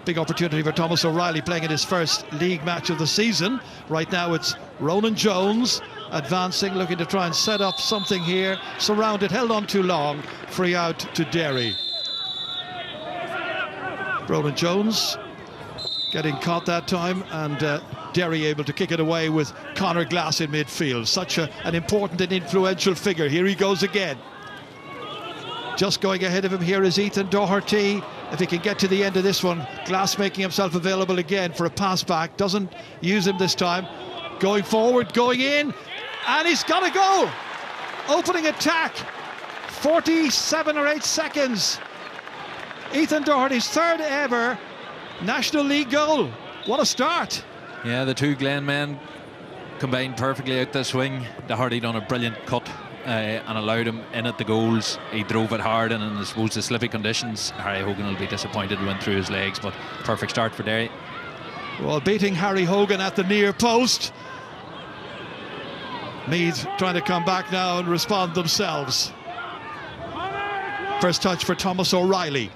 Big opportunity for Thomas O'Reilly, playing in his first league match of the season. Right now it's Ronan Jones advancing, looking to try and set up something here. Surrounded, held on too long. Free out to Derry. Ronan Jones getting caught that time, and Derry able to kick it away with Conor Glass in midfield. Such an important and influential figure. Here he goes again. Just going ahead of him here is Ethan Doherty. If he can get to the end of this one, Glass making himself available again for a pass back. Doesn't use him this time. Going forward, going in, and he's got to go. Opening attack. 47 or 8 seconds. Ethan Doherty's third ever National League goal. What a start. Yeah, the two Glen men combined perfectly out this swing. Doherty done a brilliant cut and allowed him in at the goals. He drove it hard, and in, I suppose, the slippy conditions, Harry Hogan will be disappointed it went through his legs, but perfect start for Derry. Well, beating Harry Hogan at the near post. Meath trying to come back now and respond themselves. First touch for Thomas O'Reilly.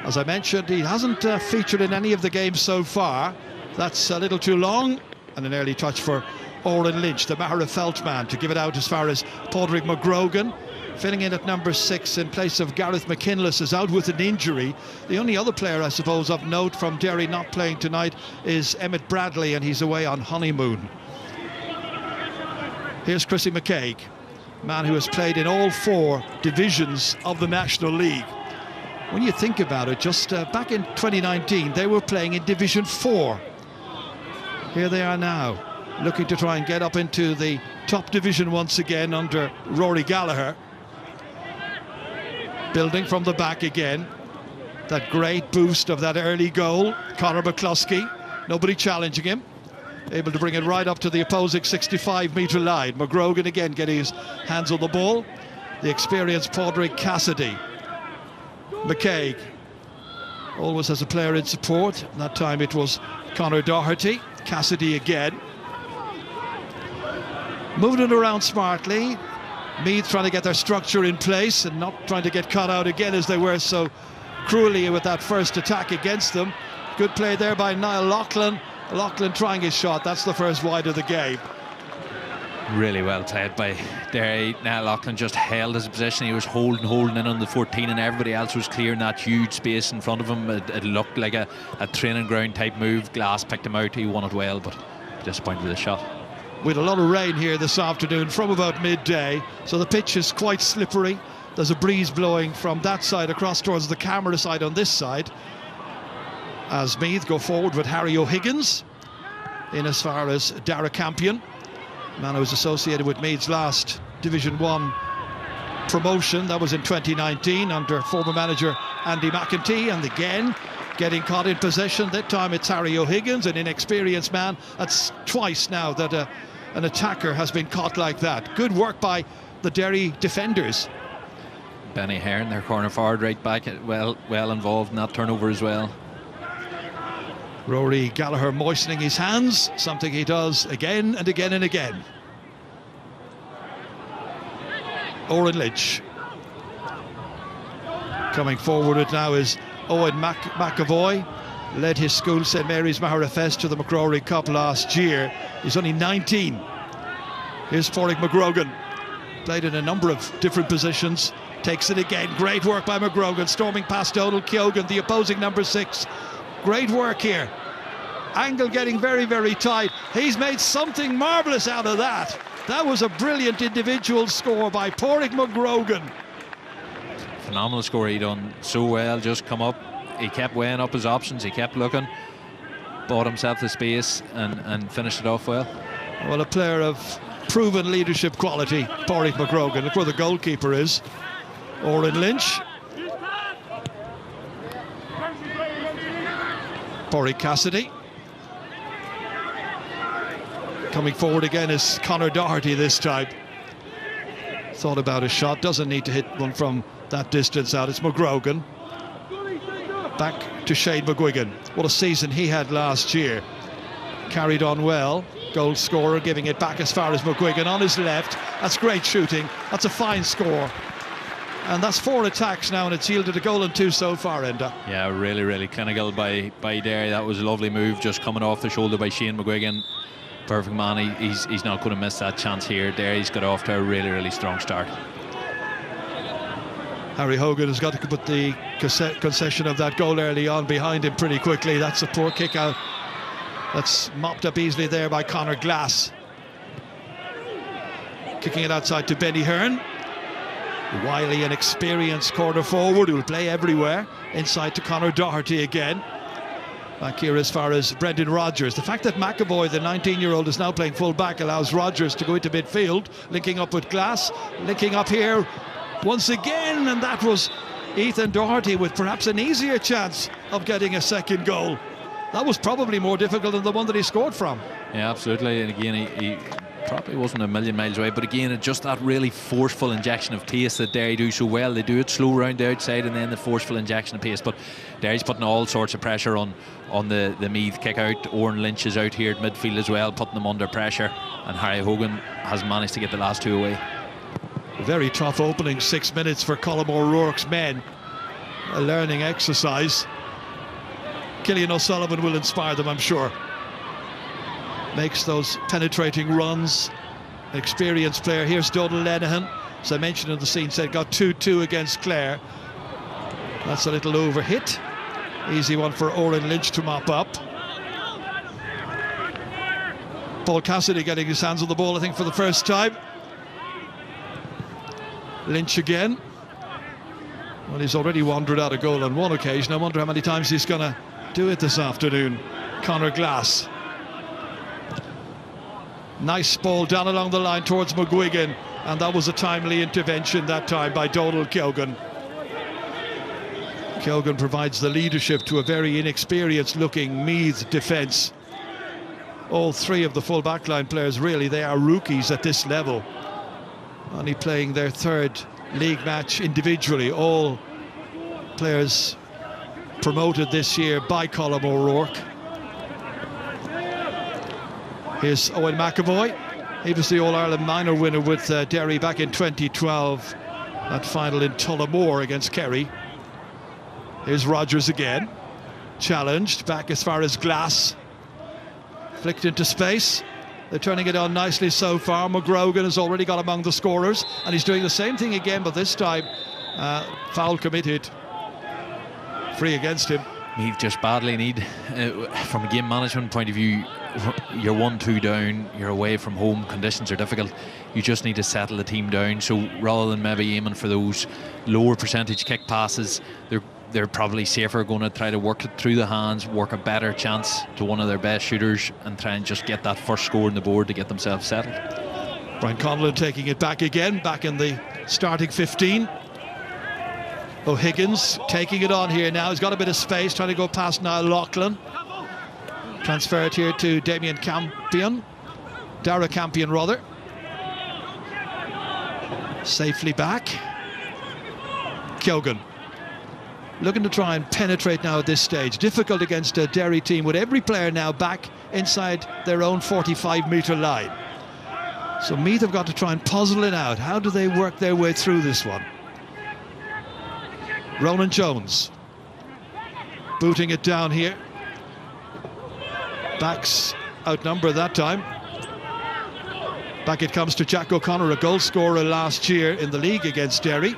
As I mentioned, he hasn't featured in any of the games so far. That's a little too long. And an early touch for Oren Lynch, the Maherafelt man, to give it out as far as Padraig McGrogan. Filling in at number 6 in place of Gareth McKinless, is out with an injury. The only other player, I suppose, of note from Derry not playing tonight is Emmett Bradley, and he's away on honeymoon. Here's Chrissy McCaig, man who has played in all 4 divisions of the National League. When you think about it, just back in 2019, they were playing in Division 4. Here they are now, looking to try and get up into the top division once again under Rory Gallagher. Building from the back again. That great boost of that early goal. Conor McCluskey, nobody challenging him. Able to bring it right up to the opposing 65-metre line. McGrogan again getting his hands on the ball. The experienced Padraig Cassidy. McCaig always has a player in support. That time it was Conor Doherty. Cassidy again. Moving it around smartly. Meath trying to get their structure in place and not trying to get caught out again as they were so cruelly with that first attack against them. Good play there by Niall Loughlin. Loughlin trying his shot. That's the first wide of the game. Really well played by Derry. Niall Loughlin just held his position. He was holding in on the 14, and everybody else was clearing that huge space in front of him. It looked like a training ground type move. Glass picked him out. He won it well, but disappointed with the shot. We had a lot of rain here this afternoon from about midday, so the pitch is quite slippery. There's a breeze blowing from that side across towards the camera side on this side, as Meath go forward with Harry O'Higgins in as far as Dara Campion, man who was associated with Meath's last Division 1 promotion. That was in 2019 under former manager Andy McEntee, and again getting caught in possession. That time it's Harry O'Higgins, an inexperienced man. That's twice now that an attacker has been caught like that. Good work by the Derry defenders. Benny Hearn, their corner forward, right back, well involved in that turnover as well. Rory Gallagher moistening his hands, something he does again and again and again. Oren Lynch. Coming forward it now is Owen McAvoy. Led his school, St Mary's Maherafest, to the McCrory Cup last year. He's only 19. Here's Padraig McGrogan. Played in a number of different positions. Takes it again. Great work by McGrogan. Storming past Donal Keoghan, the opposing number 6. Great work here. Angle getting very, very tight. He's made something marvellous out of that. That was a brilliant individual score by Padraig McGrogan. Phenomenal score. He done so well. Just come up. He kept weighing up his options. He kept looking. Bought himself the space and finished it off well. Well, a player of proven leadership quality, Padraig McGrogan. Look where the goalkeeper is. Oren Lynch. Padraig Cassidy. Coming forward again is Conor Doherty this time. Thought about a shot. Doesn't need to hit one from that distance out. It's McGrogan. Back to Shane McGuigan. What a season he had last year. Carried on well. Goal scorer giving it back as far as McGuigan on his left. That's great shooting. That's a fine score. And that's 4 attacks now, and it's yielded a goal and 2 so far, Enda. Yeah, really clinical by Derry. That was a lovely move, just coming off the shoulder by Shane McGuigan. Perfect man. He's not going to miss that chance here. Derry's got off to a really strong start. Harry Hogan has got to put the concession of that goal early on behind him pretty quickly. That's a poor kick out. That's mopped up easily there by Conor Glass. Kicking it outside to Benny Hearn. Wily and experienced corner forward who will play everywhere. Inside to Conor Doherty again. Back here as far as Brendan Rodgers. The fact that McAvoy, the 19-year-old, is now playing full back allows Rodgers to go into midfield, linking up with Glass, linking up here once again, and that was Ethan Doherty with perhaps an easier chance of getting a second goal. That was probably more difficult than the one that he scored from. Yeah, absolutely. And again, he probably wasn't a million miles away, but again, it's just that really forceful injection of pace that Derry do so well. They do it slow round the outside and then the forceful injection of pace, but Derry's putting all sorts of pressure on the Meath kick out. Oren Lynch is out here at midfield as well, putting them under pressure, and Harry Hogan has managed to get the last 2 away. Very tough opening 6 minutes for Colm O'Rourke's men. A learning exercise. Killian O'Sullivan will inspire them, I'm sure. Makes those penetrating runs. Experienced player. Here's Donal Lenihan, as I mentioned in the scene, said got 2-2 against Clare. That's a little over hit. Easy one for Oren Lynch to mop up. Paul Cassidy getting his hands on the ball, I think, for the first time. Lynch again. Well, he's already wandered out a goal on one occasion. I wonder how many times he's going to do it this afternoon. Conor Glass. Nice ball down along the line towards McGuigan, and that was a timely intervention that time by Donal Keogan. Keogan provides the leadership to a very inexperienced looking Meath defence. All 3 of the full backline players, really, they are rookies at this level. Only playing their 3rd league match individually. All players promoted this year by Colm O'Rourke. Here's Owen McAvoy. He was the All-Ireland minor winner with Derry back in 2012. That final in Tullamore against Kerry. Here's Rodgers again. Challenged back as far as Glass. Flicked into space. They're turning it on nicely so far. McGrogan has already got among the scorers, and he's doing the same thing again, but this time foul committed. Free against him. Meath just badly need, from a game management point of view, you're 1-2 down, you're away from home, conditions are difficult, you just need to settle the team down. So rather than maybe aiming for those lower percentage kick passes, they're probably safer going to try to work it through the hands, work a better chance to one of their best shooters, and try and just get that first score on the board to get themselves settled. Brian Conlon taking it back again, back in the starting 15. O'Higgins taking it on here now. He's got a bit of space, trying to go past Niall Loughlin. Transfer it here to Damien Campion. Dara Campion, rather. Safely back. Keogan looking to try and penetrate now at this stage. Difficult against a Derry team with every player now back inside their own 45-metre line. So Meath have got to try and puzzle it out. How do they work their way through this one? Ronan Jones booting it down here. Backs outnumbered that time. Back it comes to Jack O'Connor, a goal scorer last year in the league against Derry.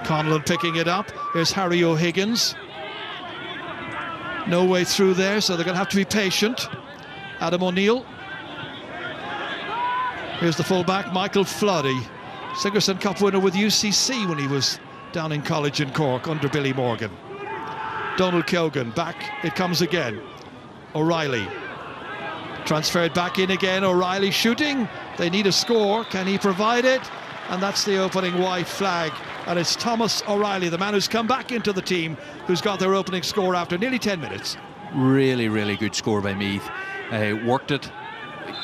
Conlon picking it up. Here's Harry O'Higgins. No way through there, so they're going to have to be patient. Adam O'Neill. Here's the fullback, Michael Floddy. Sigerson Cup winner with UCC when he was down in college in Cork under Billy Morgan. Donal Keogan, back it comes again. O'Reilly. Transferred back in again. O'Reilly shooting. They need a score. Can he provide it? And that's the opening white flag. And it's Thomas O'Reilly, the man who's come back into the team, who's got their opening score after nearly 10 minutes. Really good score by Meath. Worked it,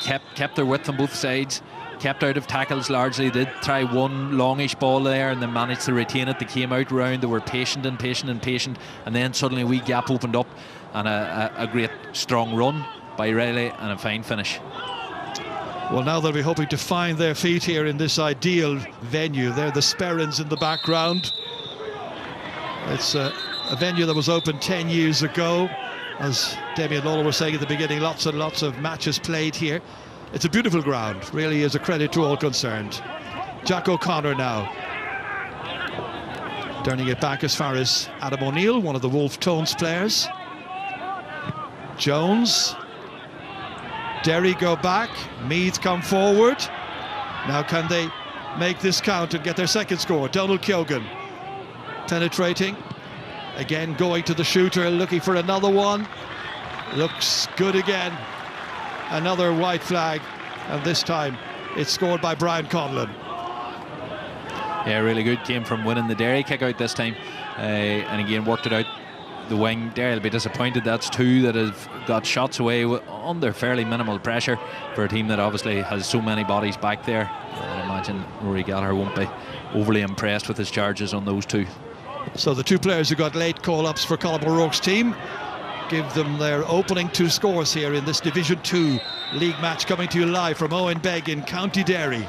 kept their width on both sides, kept out of tackles largely, did try one longish ball there and then managed to retain it. They came out round, they were patient, and then suddenly a wee gap opened up, and a great strong run by Riley and a fine finish. Well, now they'll be hoping to find their feet here in this ideal venue. There, the Sperrins in the background. It's a venue that was opened 10 years ago. As Demi and Lola were saying at the beginning, lots and lots of matches played here. It's a beautiful ground, really is a credit to all concerned. Jack O'Connor now. Turning it back as far as Adam O'Neill, one of the Wolf Tones players. Jones. Derry go back, Meath come forward. Now can they make this count and get their second score? Donald Keoghan penetrating, again going to the shooter, looking for another one. Looks good again. Another white flag, and this time it's scored by Brian Conlon. Yeah, really good. Came from winning the Derry kick out this time, and again worked it out the wing. Derry will be disappointed. That's two that have got shots away under fairly minimal pressure for a team that obviously has so many bodies back there. I imagine Rory Gallagher won't be overly impressed with his charges on those two. So the two players who got late call-ups for Colm O'Rourke's team give them their opening two scores here in this Division 2 league match, coming to you live from Owen Begg in County Derry.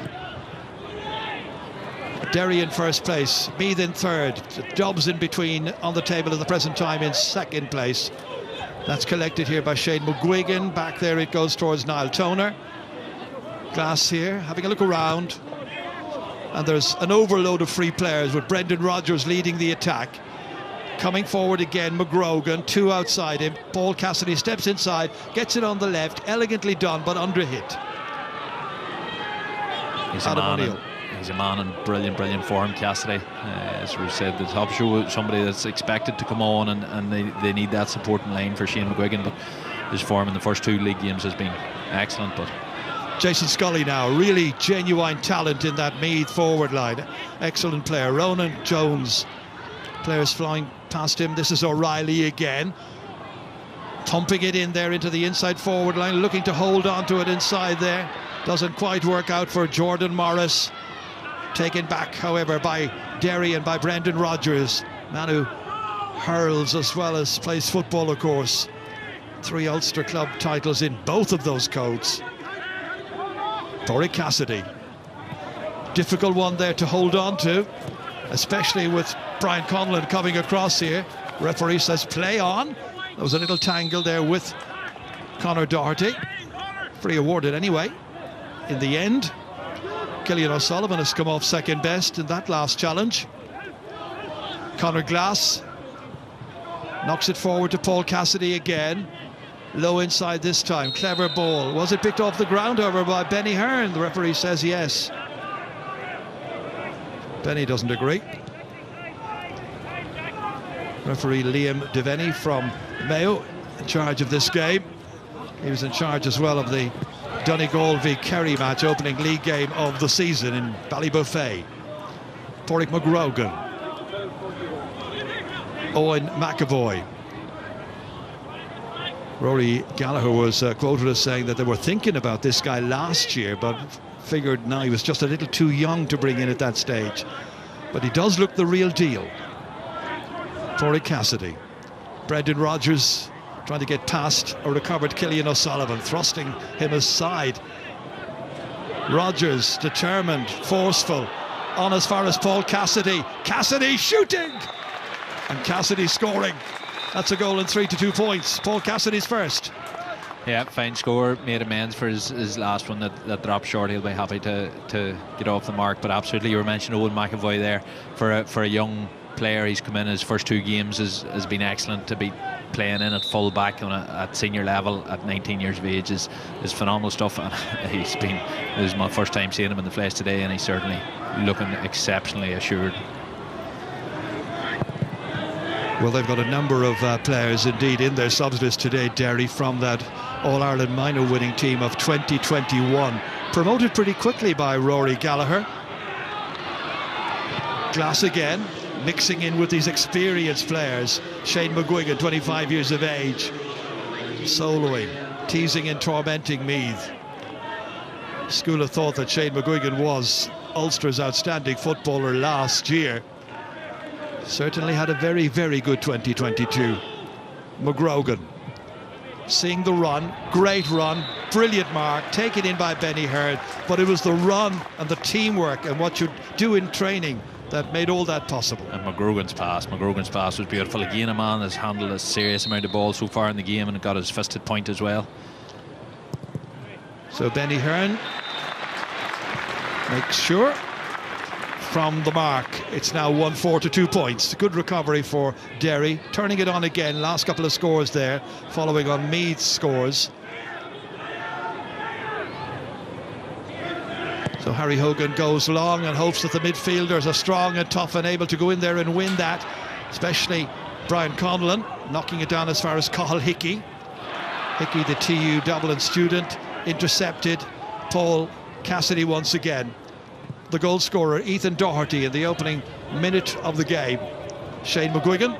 Derry in first place, Meath in third, Dobbs in between on the table at the present time in second place. That's collected here by Shane McGuigan. Back there it goes towards Niall Toner. Glass here, having a look around. And there's an overload of free players with Brendan Rodgers leading the attack. Coming forward again, McGrogan, two outside him. Paul Cassidy steps inside, gets it on the left, elegantly done, but under hit. He's a man in brilliant form, Cassidy. As we said, the top show, somebody that's expected to come on, and they need that supporting line for Shane McGuigan, but his form in the first two league games has been excellent. But Jason Scully now, really genuine talent in that Meath forward line. Excellent player. Ronan Jones, players flying past him. This is O'Reilly again, pumping it in there into the inside forward line, looking to hold on to it inside there. Doesn't quite work out for Jordan Morris. Taken back, however, by Derry and by Brendan Rodgers, man who hurls as well as plays football, of course. 3 Ulster club titles in both of those codes. Tory Cassidy, difficult one there to hold on to, especially with Brian Conlon coming across here. Referee says play on. There was a little tangle there with Conor Doherty. Free awarded anyway in the end. Killian O'Sullivan has come off second best in that last challenge. Conor Glass knocks it forward to Paul Cassidy again. Low inside this time, clever ball. Was it picked off the ground, however, by Benny Hearn? The referee says yes. Benny doesn't agree. Referee Liam Devaney from Mayo in charge of this game. He was in charge as well of the Donegal v Kerry match, opening league game of the season in Ballybuffet. Porrick McGrogan, Owen McAvoy. Rory Gallagher was quoted as saying that they were thinking about this guy last year, but figured now he was just a little too young to bring in at that stage. But he does look the real deal. Tory Cassidy, Brendan Rodgers trying to get past a recovered Killian O'Sullivan, thrusting him aside. Rodgers determined, forceful, on as far as Paul Cassidy. Cassidy shooting! And Cassidy scoring. That's a goal and 3 to 2 points. Paul Cassidy's first. Yeah, fine score. Made amends for his last one that dropped short. He'll be happy to get off the mark. But absolutely, you were mentioning Owen McAvoy there. For a young player, he's come in his first 2 games has been excellent. To be playing in at full back at senior level at 19 years of age is phenomenal stuff. And it was my first time seeing him in the flesh today, and he's certainly looking exceptionally assured. Well, they've got a number of players indeed in their subs list today, Derry, from that All-Ireland minor winning team of 2021. Promoted pretty quickly by Rory Gallagher. Glass again, mixing in with these experienced players. Shane McGuigan, 25 years of age, soloing, teasing and tormenting Meath. School of thought that Shane McGuigan was Ulster's outstanding footballer last year. Certainly had a very, very good 2022. McGrogan seeing the run, great run, brilliant mark, taken in by Benny Hearn, but it was the run and the teamwork and what you do in training that made all that possible. And McGrogan's pass was beautiful. Again, a man has handled a serious amount of ball so far in the game and got his fisted point as well. So Benny Hearn makes sure from the mark. It's now 1-4 to 2 points. Good recovery for Derry, turning it on again. Last couple of scores there, following on Meath's scores. So Harry Hogan goes long and hopes that the midfielders are strong and tough and able to go in there and win that, especially Brian Conlon, knocking it down as far as Cathal Hickey. Hickey, the TU Dublin student, intercepted Paul Cassidy once again. The goal scorer, Ethan Doherty, in the opening minute of the game. Shane McGuigan.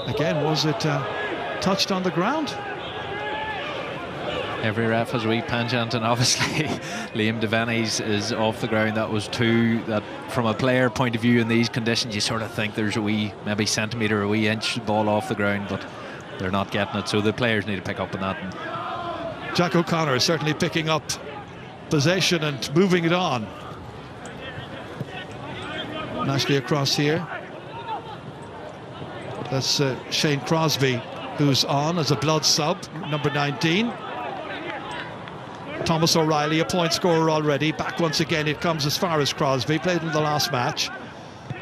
Again, was it touched on the ground? Every ref has a wee penchant, and obviously Liam Devaney's is off the ground. That was two that, from a player point of view in these conditions, you sort of think there's a wee, maybe centimetre, a wee inch ball off the ground, but they're not getting it, so the players need to pick up on that. And Jack O'Connor certainly picking up possession and moving it on. Nicely across here. That's Shane Crosby, who's on as a blood sub, number 19. Thomas O'Reilly, a point scorer already. Back once again, it comes as far as Crosby. Played in the last match.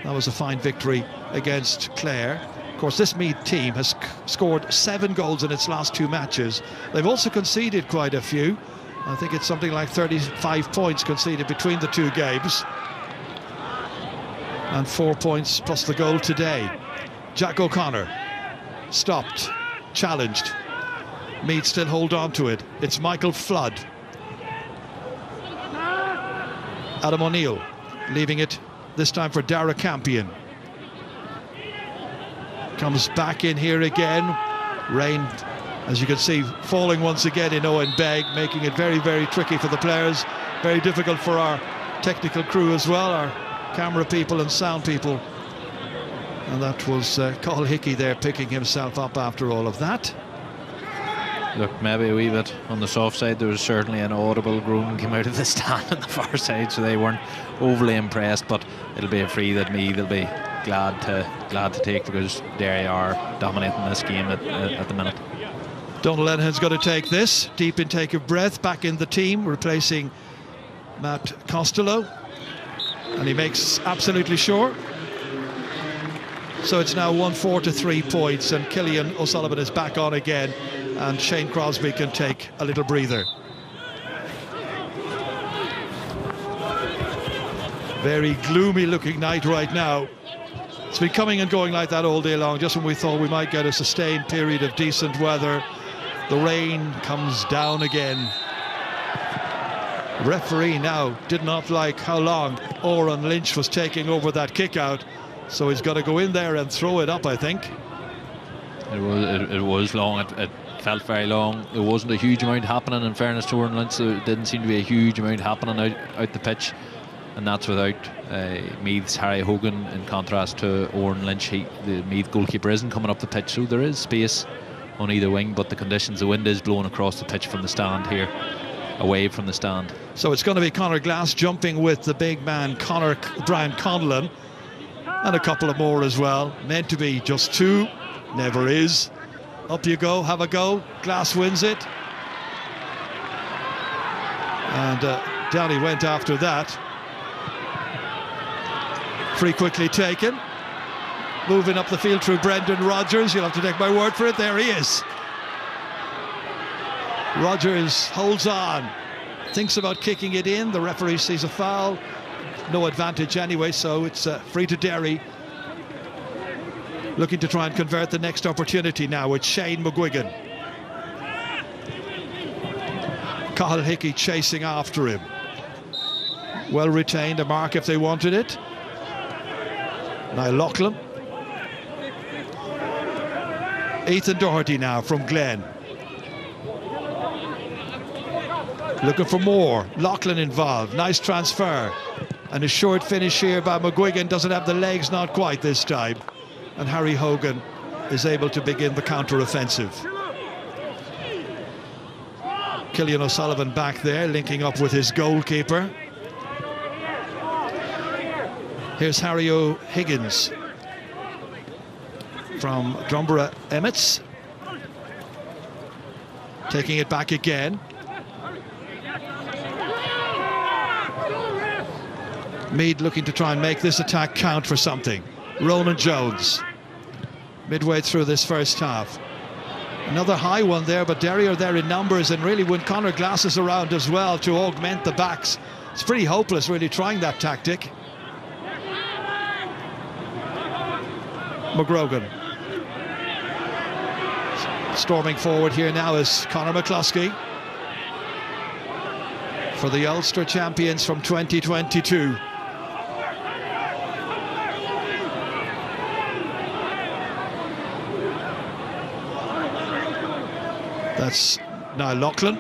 That was a fine victory against Clare. Of course, this Meath team has scored 7 goals in its last 2 matches. They've also conceded quite a few. I think it's something like 35 points conceded between the 2 games. And 4 points plus the goal today. Jack O'Connor stopped, challenged. Meath still hold on to it. It's Michael Flood. Adam O'Neill leaving it this time for Dara Campion. Comes back in here again. Rain, as you can see, falling once again in Owen Begg, making it very, very tricky for the players. Very difficult for our technical crew as well, our camera people and sound people. And that was Cathal Hickey there picking himself up after all of that. Look, maybe a wee bit on the soft side. There was certainly an audible groan came out of the stand on the far side, so they weren't overly impressed, but it'll be a free that Meath will be glad to take, because Derry are dominating this game at the minute. Donald Lenihan's got to take this. Deep intake of breath, back in the team, replacing Matt Costello. And he makes absolutely sure. So it's now 1-4 to 3 points, and Killian O'Sullivan is back on again, and Shane Crosby can take a little breather. Very gloomy looking night right now. It's been coming and going like that all day long. Just when we thought we might get a sustained period of decent weather, the rain comes down again. The referee now did not like how long Oran Lynch was taking over that kick out, so he's got to go in there and throw it up, I think. It was long. It felt very long. There wasn't a huge amount happening, in fairness to Oran Lynch. There didn't seem to be a huge amount happening out the pitch, and that's without Meath's Harry Hogan, in contrast to Oran Lynch. The Meath goalkeeper isn't coming up the pitch, so there is space on either wing, but the conditions, the wind is blowing across the pitch from the stand here, away from the stand. So it's going to be Conor Glass jumping with the big man Brian Conlon, and a couple of more as well. Meant to be just 2, never is. Up you go, have a go. Glass wins it, and Downey went after that. Free quickly taken. Moving up the field through Brendan Rodgers. You'll have to take my word for it. There he is. Rodgers holds on, thinks about kicking it in. The referee sees a foul. No advantage anyway, so it's free to Derry. Looking to try and convert the next opportunity now with Shane McGuigan. Cathal Hickey chasing after him. Well retained, a mark if they wanted it. Now Loughlin. Ethan Doherty now from Glen. Looking for more. Loughlin involved. Nice transfer. And a short finish here by McGuigan. Doesn't have the legs, not quite this time. And Harry Hogan is able to begin the counter-offensive. Killian O'Sullivan back there, linking up with his goalkeeper. Here's Harry O'Higgins from Drumborough Emmets, taking it back again. Meath looking to try and make this attack count for something. Ronan Jones, midway through this first half. Another high one there, but Derry are there in numbers, and really when Conor Glass is around as well to augment the backs, it's pretty hopeless really trying that tactic. McGrogan. Storming forward here now is Conor McCluskey for the Ulster champions from 2022. That's Niall Loughlin.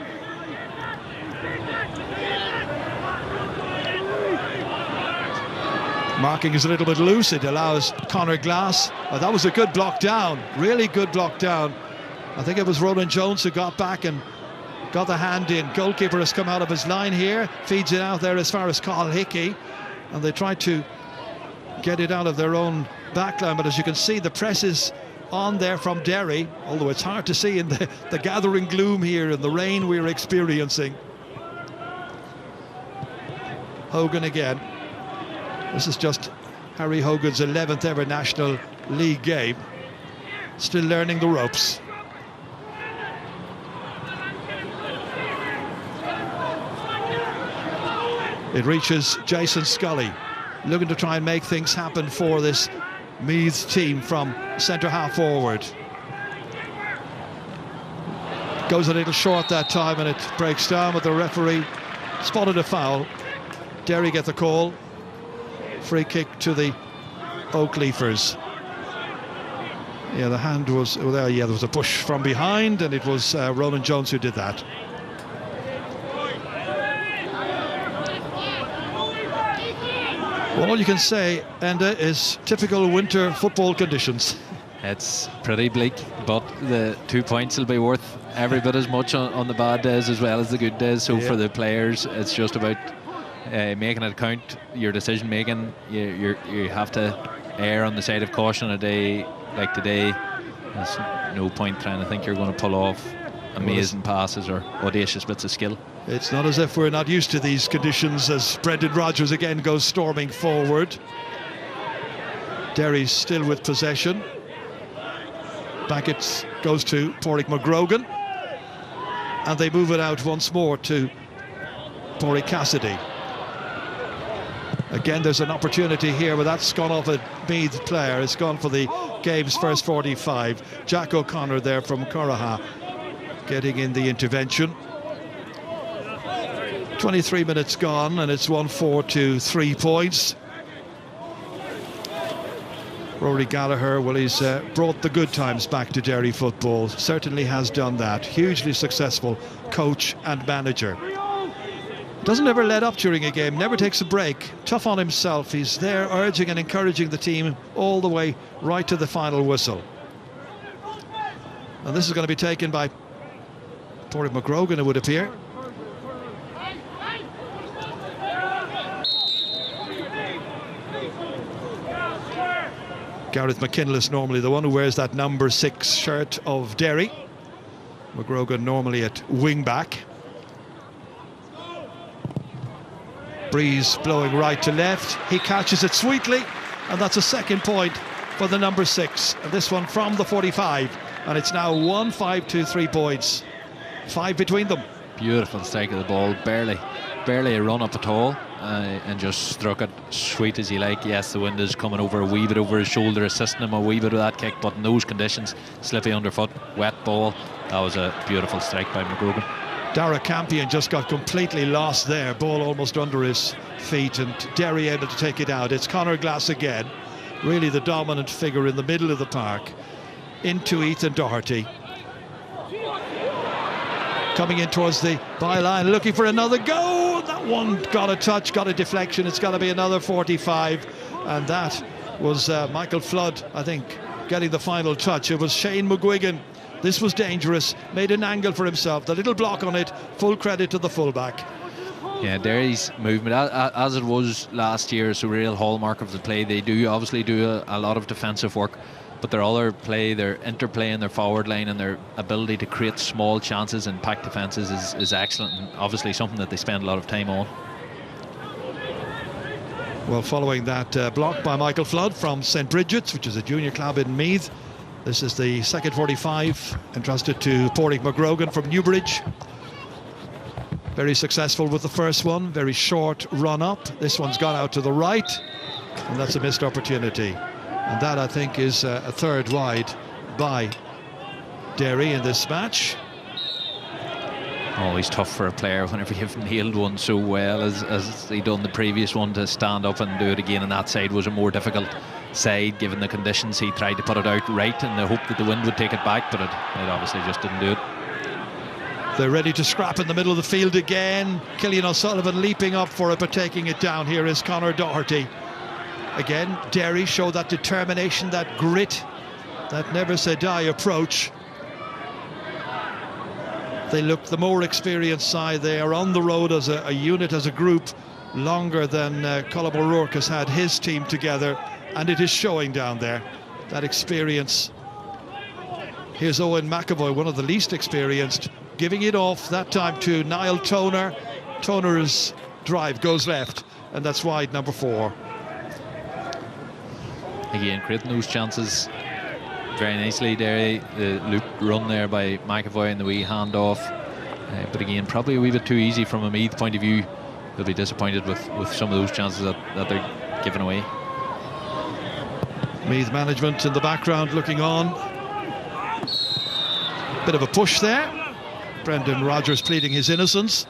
Marking is a little bit loose. It allows Conor Glass. Oh, that was a good block down. Really good block down. I think it was Ronan Jones who got back and got the hand in. Goalkeeper has come out of his line here. Feeds it out there as far as Carl Hickey. And they tried to get it out of their own backline. But as you can see, the press is on there from Derry, although it's hard to see in the gathering gloom here and the rain we're experiencing. Hogan again. This is just Harry Hogan's 11th ever National League game. Still learning the ropes. It reaches Jason Scully, looking to try and make things happen for this Meath team from centre half forward. Goes a little short that time and it breaks down, but the referee spotted a foul. Derry get the call. Free kick to the Oakleafers. Yeah, the hand was there. Yeah, there was a push from behind, and it was Ronan Jones who did that. Well, all you can say, Enda, is typical winter football conditions. It's pretty bleak, but the 2 points will be worth every bit as much on the bad days as well as the good days. So for the players, it's just about making it count. Your decision making, you have to err on the side of caution a day like today. There's no point trying to think you're going to pull off amazing passes or audacious bits of skill. It's not as if we're not used to these conditions as Brendan Rodgers again goes storming forward. Derry's still with possession. Back it goes to Pádraig McGrogan, and they move it out once more to Pádraig Cassidy. Again, there's an opportunity here, but that's gone off a Meath player. It's gone for the game's first 45. Jack O'Connor there from Curraha getting in the intervention. 23 minutes gone, and it's 1-4 to 3 points. Rory Gallagher, well, he's brought the good times back to Derry football. Certainly has done that. Hugely successful coach and manager. Doesn't ever let up during a game, never takes a break. Tough on himself. He's there urging and encouraging the team all the way right to the final whistle. And this is going to be taken by Pádraig McGrogan, it would appear. Gareth McKinless normally the one who wears that number 6 shirt of Derry. McGrogan normally at wing back. Breeze blowing right to left. He catches it sweetly, and that's a second point for the number 6. And this one from the 45, and it's now 1-5 to 3 points. 5 between them. Beautiful strike of the ball, barely a run up at all, and just struck it sweet as you like. Yes, the wind is coming over a wee bit over his shoulder, assisting him a wee bit of that kick, but in those conditions, slippy underfoot, wet ball, that was a beautiful strike by McGrogan. Dara Campion just got completely lost there, ball almost under his feet, and Derry able to take it out. It's Conor Glass again, really the dominant figure in the middle of the park, into Ethan Doherty. Coming in towards the byline, looking for another go. That one got a touch, got a deflection. It's got to be another 45. And that was Michael Flood, I think, getting the final touch. It was Shane McGuigan This was dangerous, made an angle for himself. The little block on it, full credit to the fullback. Yeah, Derry's movement, as it was last year, is a real hallmark of the play. They do obviously do a lot of defensive work, but their other play, their interplay in their forward line and their ability to create small chances and pack defences is excellent, and obviously something that they spend a lot of time on. Well, following that block by Michael Flood from St Bridget's, which is a junior club in Meath, this is the second 45 entrusted to Porrick McGrogan from Newbridge. Very successful with the first one, very short run up. This one's gone out to the right, and that's a missed opportunity. And that, I think, is a third wide by Derry in this match. Always tough for a player whenever you've nailed one so well as he done the previous one, to stand up and do it again. And that side was a more difficult side given the conditions. He tried to put it out right in the hope that the wind would take it back, but it obviously just didn't do it. They're ready to scrap in the middle of the field again. Killian O'Sullivan leaping up for it, but taking it down. Here is Conor Doherty. Again, Derry show that determination, that grit, that never say die approach. They look the more experienced side. They are on the road as a unit, as a group, longer than Colm O'Rourke has had his team together, and it is showing down there, that experience. Here's Owen McAvoy, one of the least experienced, giving it off that time to Niall Toner. Toner's drive goes left, and that's wide number 4. Again, creating those chances very nicely, Derry. The loop run there by McAvoy and the wee handoff, but again, probably a wee bit too easy from a Meath point of view. They'll be disappointed with some of those chances that they're giving away. Meath management in the background looking on. Bit of a push there. Brendan Rodgers pleading his innocence.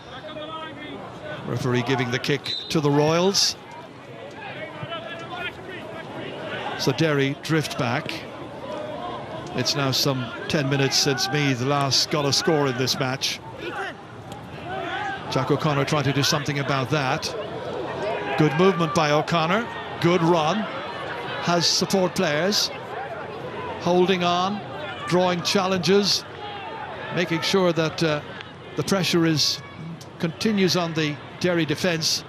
Referee giving the kick to the Royals. So Derry drift back. It's now some 10 minutes since Meath last got a score in this match. Jack O'Connor trying to do something about that. Good movement by O'Connor. Good run. Has support players. Holding on. Drawing challenges. Making sure that the pressure continues on the Derry defence.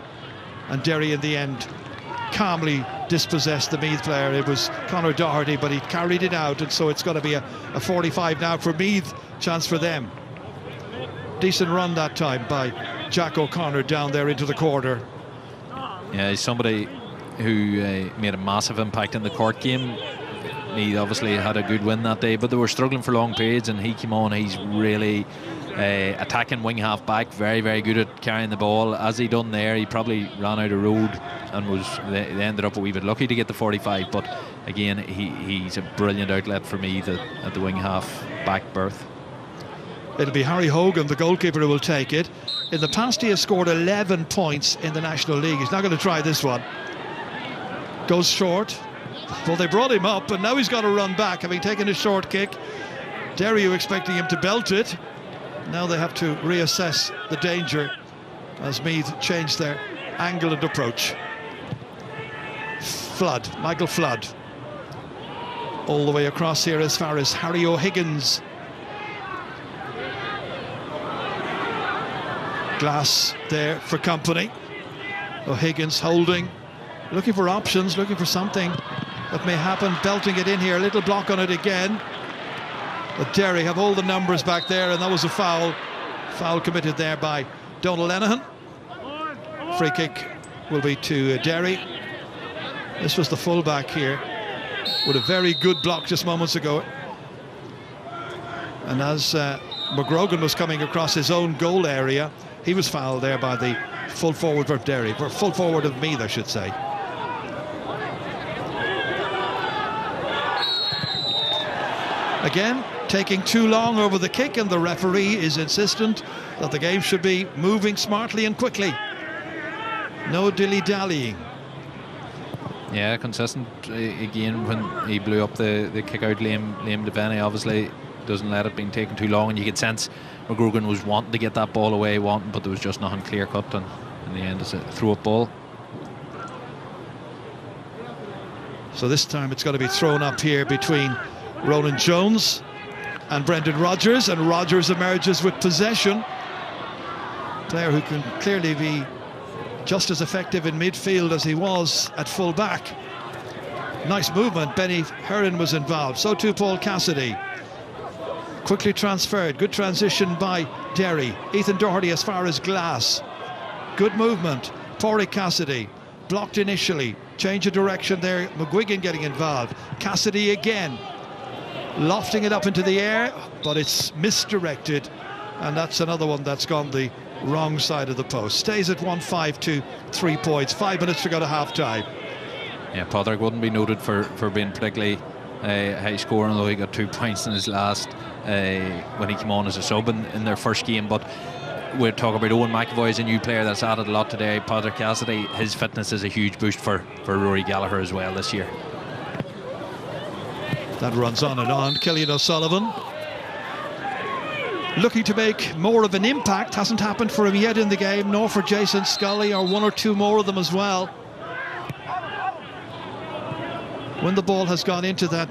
And Derry in the end calmly dispossessed the Meath player. It was Conor Doherty, but he carried it out, and so it's going to be a 45 now for Meath. Chance for them. Decent run that time by Jack O'Connor down there into the corner. Yeah, he's somebody who made a massive impact in the Cork game. He obviously had a good win that day, but they were struggling for long periods, and he came on. He's really attacking wing half back, very, very good at carrying the ball. As he done there, he probably ran out of road and they ended up a wee bit lucky to get the 45, but again, he's a brilliant outlet for me at the wing half back berth. It'll be Harry Hogan, the goalkeeper, who will take it. In the past, he has scored 11 points in the National League. He's not going to try this one. Goes short. Well, they brought him up, and now he's got to run back, having taken a short kick. Derry were expecting him to belt it. Now they have to reassess the danger as Meath change their angle and approach. Flood, Michael Flood. All the way across here as far as Harry O'Higgins. Glass there for company. O'Higgins holding, looking for options, looking for something that may happen, belting it in here. A little block on it again. But Derry have all the numbers back there, and that was a foul. Foul committed there by Donald Lenihan. Free kick will be to Derry. This was the fullback here with a very good block just moments ago. And as McGrogan was coming across his own goal area, he was fouled there by the full forward of Derry, or full forward of Meath, I should say. Again, taking too long over the kick, and the referee is insistent that the game should be moving smartly and quickly. No dilly-dallying. Yeah, consistent. Again, when he blew up the kick out, Liam Devaney obviously doesn't let it being taken too long, and you could sense McGrogan was wanting to get that ball away, but there was just nothing clear cut, and in the end it's a throw-up ball. So this time it's got to be thrown up here between Ronan Jones and Brendan Rodgers, and Rodgers emerges with possession. Player who can clearly be just as effective in midfield as he was at full back. Nice movement. Benny Heron was involved, so too Paul Cassidy. Quickly transferred, good transition by Derry. Ethan Doherty as far as glass. Good movement. Padraig Cassidy blocked initially, change of direction there. McGuigan getting involved. Cassidy again, lofting it up into the air, but it's misdirected, and that's another one that's gone the wrong side of the post. Stays at 1-5 to 3 points. 5 minutes to go to half time. Yeah, Padraig wouldn't be noted for being particularly high scoring, although he got 2 points in his last when he came on as a sub in their first game. But we're talking about Owen McAvoy as a new player that's added a lot today. Padraig Cassidy, his fitness is a huge boost for Rory Gallagher as well this year. That runs on and on. Cillian O'Sullivan looking to make more of an impact. Hasn't happened for him yet in the game, nor for Jason Scully, or one or two more of them as well. When the ball has gone into that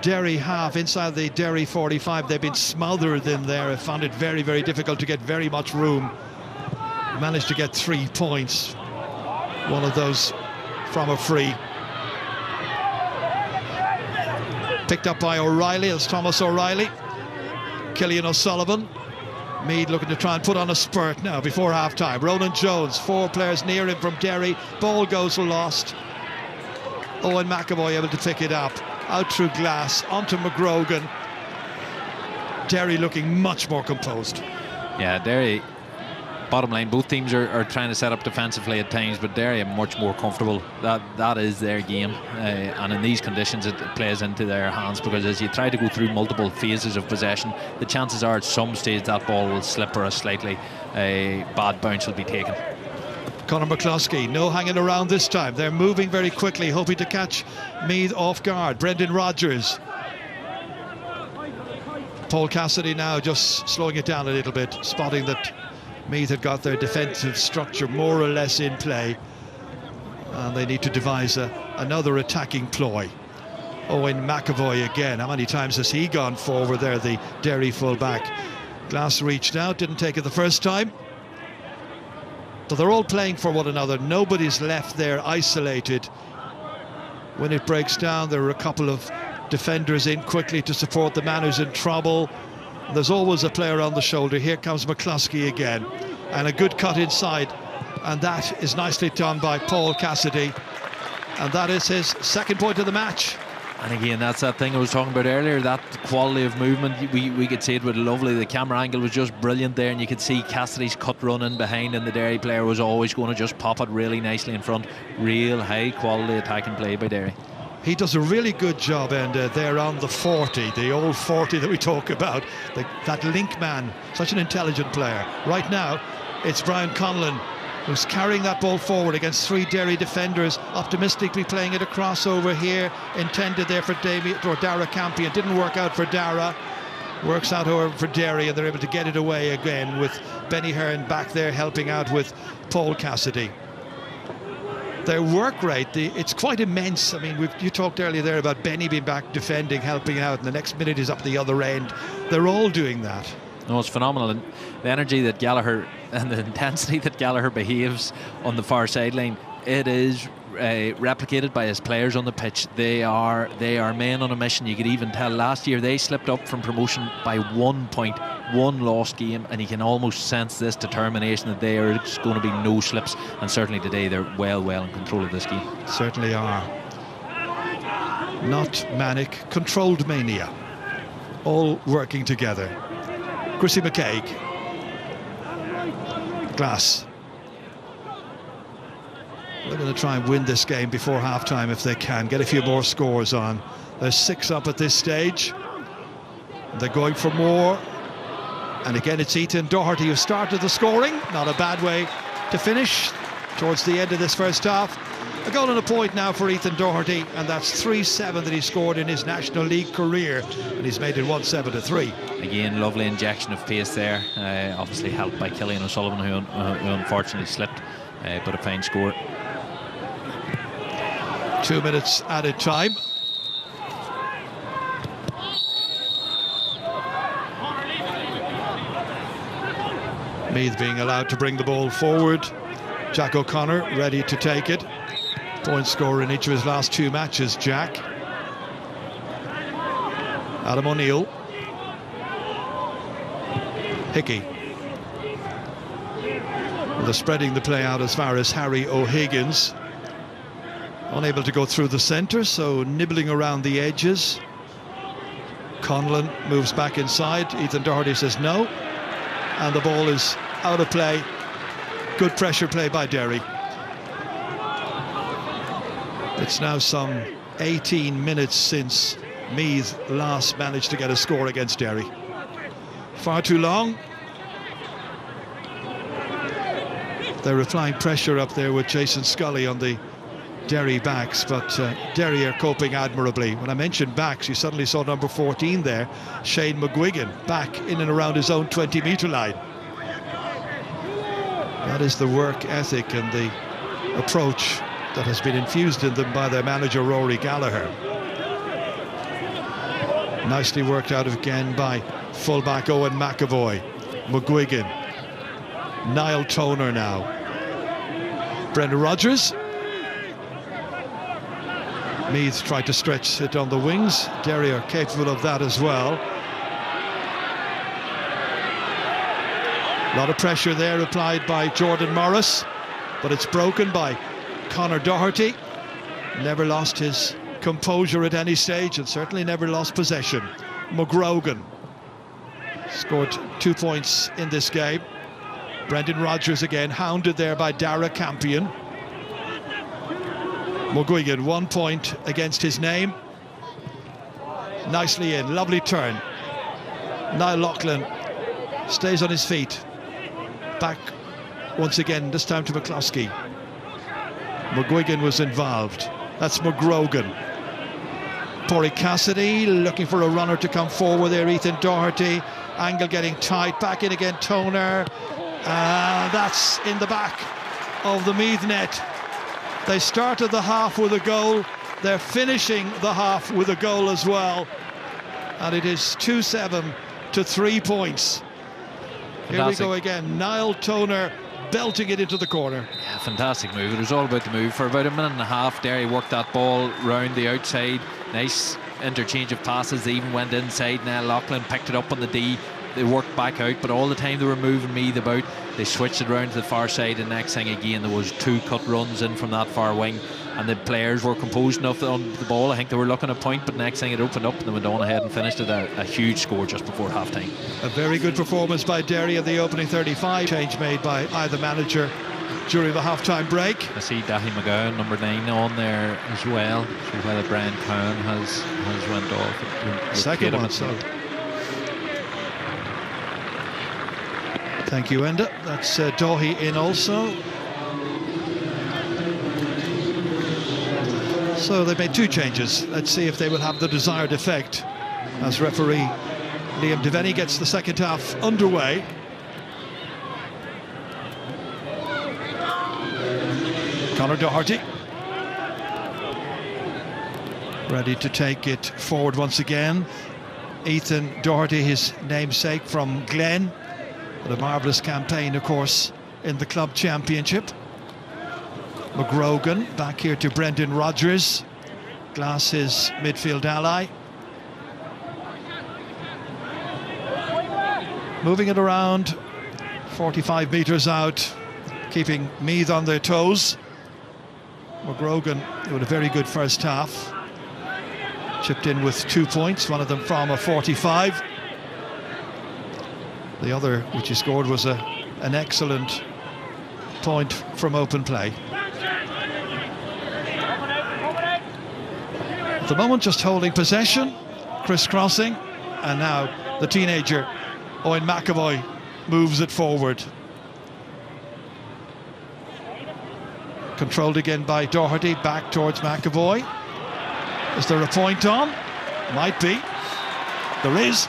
Derry half, inside the Derry 45, they've been smothered in there. Have found it very, very difficult to get very much room. Managed to get 3 points. One of those from a free. Picked up by O'Reilly. It's Thomas O'Reilly. Cillian O'Sullivan. Meath looking to try and put on a spurt now before half-time. Ronan Jones, 4 players near him from Derry. Ball goes lost. Owen McAvoy able to pick it up. Out through glass, onto McGrogan. Derry looking much more composed. Yeah, Derry, bottom line, both teams are trying to set up defensively at times, but Derry are much more comfortable. That is their game, and in these conditions it plays into their hands, because as you try to go through multiple phases of possession, the chances are at some stage that ball will slip, or a slightly bad bounce will be taken. Conor McCluskey, no hanging around this time. They're moving very quickly, hoping to catch Meath off guard. Brendan Rodgers. Paul Cassidy now just slowing it down a little bit, spotting that Meath had got their defensive structure more or less in play, and they need to devise another attacking ploy. Owen McAvoy again. How many times has he gone forward there, the Derry full-back? Glass reached out, didn't take it the first time. So they're all playing for one another. Nobody's left there isolated. When it breaks down, there are a couple of defenders in quickly to support the man who's in trouble. There's always a player on the shoulder. Here comes McCluskey again, and a good cut inside, and that is nicely done by Paul Cassidy, and that is his second point of the match. And again, that's that thing I was talking about earlier, that quality of movement. We could see it with lovely. The camera angle was just brilliant there, and you could see Cassidy's cut running behind, and the Derry player was always going to just pop it really nicely in front. Real high quality attacking play by Derry. He does a really good job, and they're on the 40, the old 40 that we talk about. That link man, such an intelligent player. Right now, it's Brian Conlon who's carrying that ball forward against 3 Derry defenders, optimistically playing it across over here, intended there for Dara Campion. Didn't work out for Dara. Works out, however, for Derry, and they're able to get it away again with Benny Hearn back there helping out with Paul Cassidy. Their work rate, it's quite immense. I mean, you talked earlier there about Benny being back defending, helping out, and the next minute he's up the other end. They're all doing that. No, it's phenomenal, and the energy that Gallagher and the intensity that Gallagher behaves on the far sideline, it is replicated by his players on the pitch. They are men on a mission. You could even tell last year they slipped up from promotion by 1 point, 1 lost game, and you can almost sense this determination that there's going to be no slips, and certainly today they're well in control of this game. Certainly are. Not manic, controlled mania, all working together. Chrissy McCaig. Glass. They're going to try and win this game before half-time if they can, get a few more scores on. There's 6 up at this stage. They're going for more. And again, it's Ethan Doherty who started the scoring. Not a bad way to finish towards the end of this first half. A goal and a point now for Ethan Doherty, and that's 3-7 that he scored in his National League career, and he's made it 1-7-3. Again, lovely injection of pace there, obviously helped by Cillian O'Sullivan, who unfortunately slipped, but a fine score. 2 minutes added time. Meath being allowed to bring the ball forward. Jack O'Connor ready to take it. Point scorer in each of his last 2 matches, Jack. Adam O'Neill. Hickey. Well, they're spreading the play out as far as Harry O'Higgins. Unable to go through the centre, so nibbling around the edges. Conlon moves back inside. Ethan Doherty says no. And the ball is out of play. Good pressure play by Derry. It's now some 18 minutes since Meath last managed to get a score against Derry. Far too long. They're applying pressure up there with Jason Scully on the Derry backs, but Derry are coping admirably. When I mentioned backs, you suddenly saw number 14 there, Shane McGuigan, back in and around his own 20-metre line. That is the work ethic and the approach that has been infused in them by their manager Rory Gallagher. Nicely worked out again by fullback Owen McAvoy. McGuigan, Niall Toner now, Brendan Rodgers. Meath tried to stretch it on the wings. Derry are capable of that as well. A lot of pressure there applied by Jordan Morris, but it's broken by Conor Doherty. Never lost his composure at any stage and certainly never lost possession. McGrogan scored 2 points in this game. Brendan Rodgers again hounded there by Dara Campion. McGuigan 1 point against his name. Nicely in, lovely turn. Niall Loughlin stays on his feet. Back once again, this time to McCloskey. McGuigan was involved. That's McGrogan. Porry Cassidy looking for a runner to come forward there. Ethan Doherty. Angle getting tight. Back in again, Toner. That's in the back of the Meath net. They started the half with a goal. They're finishing the half with a goal as well. And it is 2-7 to 3 points. Here we go again. Niall Toner belting it into the corner. Yeah, fantastic move. It was all about the move. For about a minute and a half, Derry worked that ball round the outside. Nice interchange of passes. They even went inside. Now Loughlin picked it up on the D. They worked back out, but all the time they were moving Meath about. They switched it around to the far side, and next thing again there was 2 cut runs in from that far wing, and the players were composed enough on the ball. I think they were looking at point, but next thing it opened up and they went on ahead and finished it a huge score just before half time. A very good performance by Derry in the opening 35. Change made by either manager during the half-time break. I see Dahi McGowan, number 9, on there as well. So whether Brian Cowan has went off. Second one, so. Thank you, Enda. That's Dahi in also. So they made 2 changes. Let's see if they will have the desired effect as referee Liam Devaney gets the second half underway. Conor Doherty ready to take it forward once again. Ethan Doherty, his namesake from Glen. A marvellous campaign, of course, in the club championship. McGrogan back here to Brendan Rodgers. Glass, his midfield ally. Moving it around 45 metres out, keeping Meath on their toes. McGrogan with a very good first half. Chipped in with 2 points, one of them from a 45. The other, which he scored, was an excellent point from open play. At the moment, just holding possession, crisscrossing, and now the teenager, Owen McAvoy, moves it forward. Controlled again by Doherty, back towards McAvoy. Is there a point on? Might be. There is.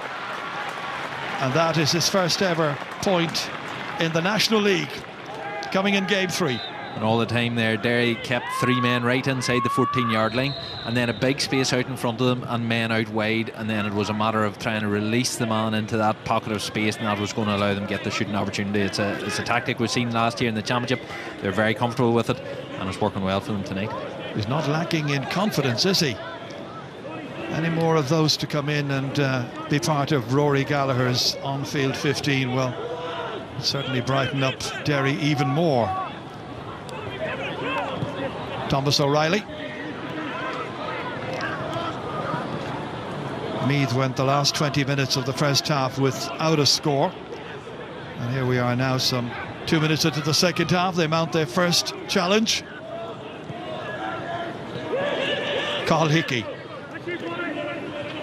And that is his first ever point in the National League, coming in game 3. And all the time there, Derry kept 3 men right inside the 14-yard line, and then a big space out in front of them and men out wide, and then it was a matter of trying to release the man into that pocket of space, and that was going to allow them to get the shooting opportunity. It's a tactic we've seen last year in the Championship. They're very comfortable with it, and it's working well for them tonight. He's not lacking in confidence, is he? Any more of those to come in and be part of Rory Gallagher's on-field 15 will certainly brighten up Derry even more. Thomas O'Reilly. Meath went the last 20 minutes of the first half without a score, and here we are now, some 2 minutes into the second half. They mount their first challenge. Carl Hickey.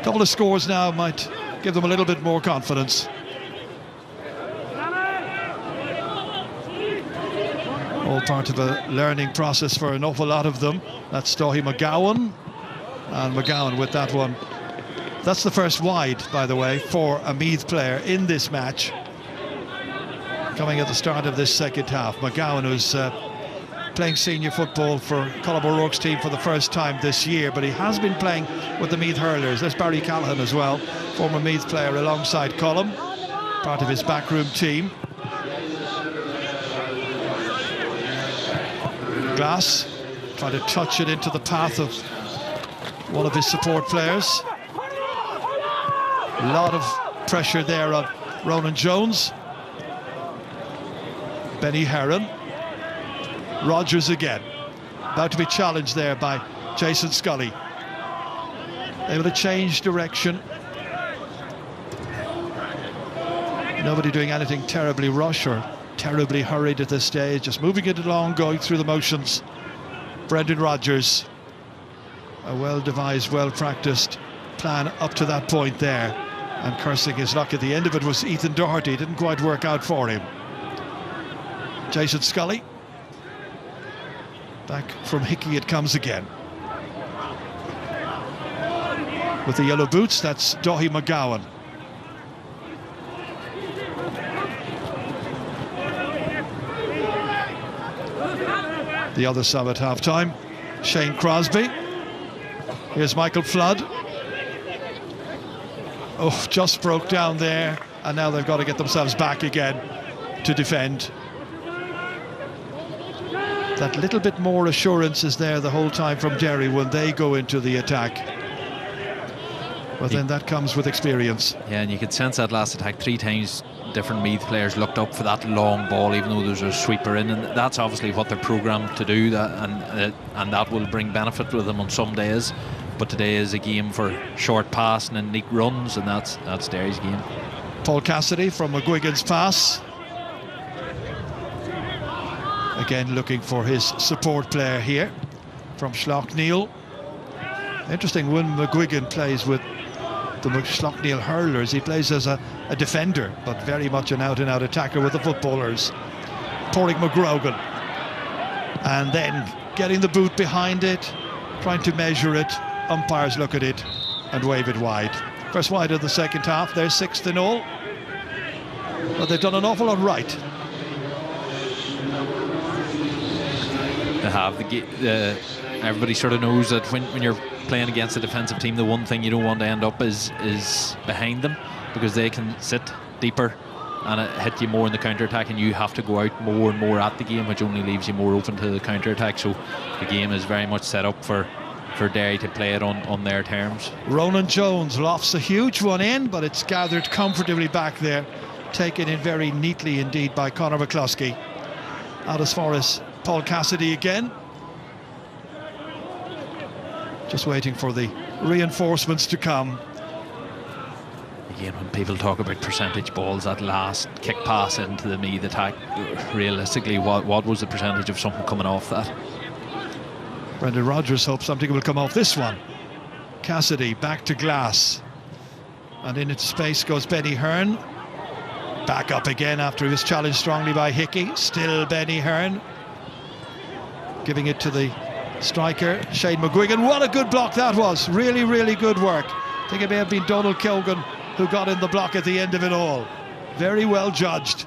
Couple of scores now might give them a little bit more confidence. All part of a learning process for an awful lot of them. That's Daithí McGowan, and McGowan with that one. That's the first wide, by the way, for a Meath player in this match, coming at the start of this second half. McGowan, who's playing senior football for Colm O'Rourke's team for the first time this year, but he has been playing with the Meath hurlers. There's Barry Callahan as well, former Meath player alongside Colm, part of his backroom team. Glass trying to touch it into the path of one of his support players. A lot of pressure there on Ronan Jones. Benny Heron. Rogers again, about to be challenged there by Jason Scully. Able to change direction. Nobody doing anything terribly rush or terribly hurried at this stage, just moving it along, going through the motions. Brendan Rogers, a well-devised, well-practiced plan up to that point there, and cursing his luck at the end of it was Ethan Doherty. Didn't quite work out for him. Jason Scully. Back from Hickey it comes again. With the yellow boots, that's Daithí McGowan. The other sub at half-time, Shane Crosby. Here's Michael Flood. Oh, just broke down there, and now they've got to get themselves back again to defend. That little bit more assurance is there the whole time from Derry when they go into the attack. But then that comes with experience. Yeah, and you could sense that last attack 3 times. Different Meath players looked up for that long ball, even though there's a sweeper in, and that's obviously what they're programmed to do. And that will bring benefit with them on some days. But today is a game for short passing and neat runs, and that's Derry's game. Paul Cassidy from McGuigan's pass. Again looking for his support player here from Schlockneil. Interesting, when McGuigan plays with the Schlockneil hurlers, he plays as a defender, but very much an out-and-out attacker with the footballers. Pádraig McGrogan. And then getting the boot behind it, trying to measure it. Umpires look at it and wave it wide. First wide of the second half, they're 6th in all. But they've done an awful lot right. They have. Everybody sort of knows that when you're playing against a defensive team, the one thing you don't want to end up is behind them, because they can sit deeper and it hit you more in the counter-attack, and you have to go out more and more at the game, which only leaves you more open to the counter-attack. So the game is very much set up for Derry to play it on their terms. Ronan Jones lofts a huge one in, but it's gathered comfortably back there, taken in very neatly indeed by Conor McCluskey. Out as far as Paul Cassidy again. Just waiting for the reinforcements to come. Again, when people talk about percentage balls, that last kick pass into the Meath attack, realistically, what was the percentage of something coming off that? Brendan Rogers hopes something will come off this one. Cassidy back to Glass, and in its space goes Benny Hearn. Back up again after he was challenged strongly by Hickey. Still Benny Hearn, giving it to the striker Shane McGuigan. What a good block that was. Really, really good work. I think it may have been Donald Keogan who got in the block at the end of it all. Very well judged.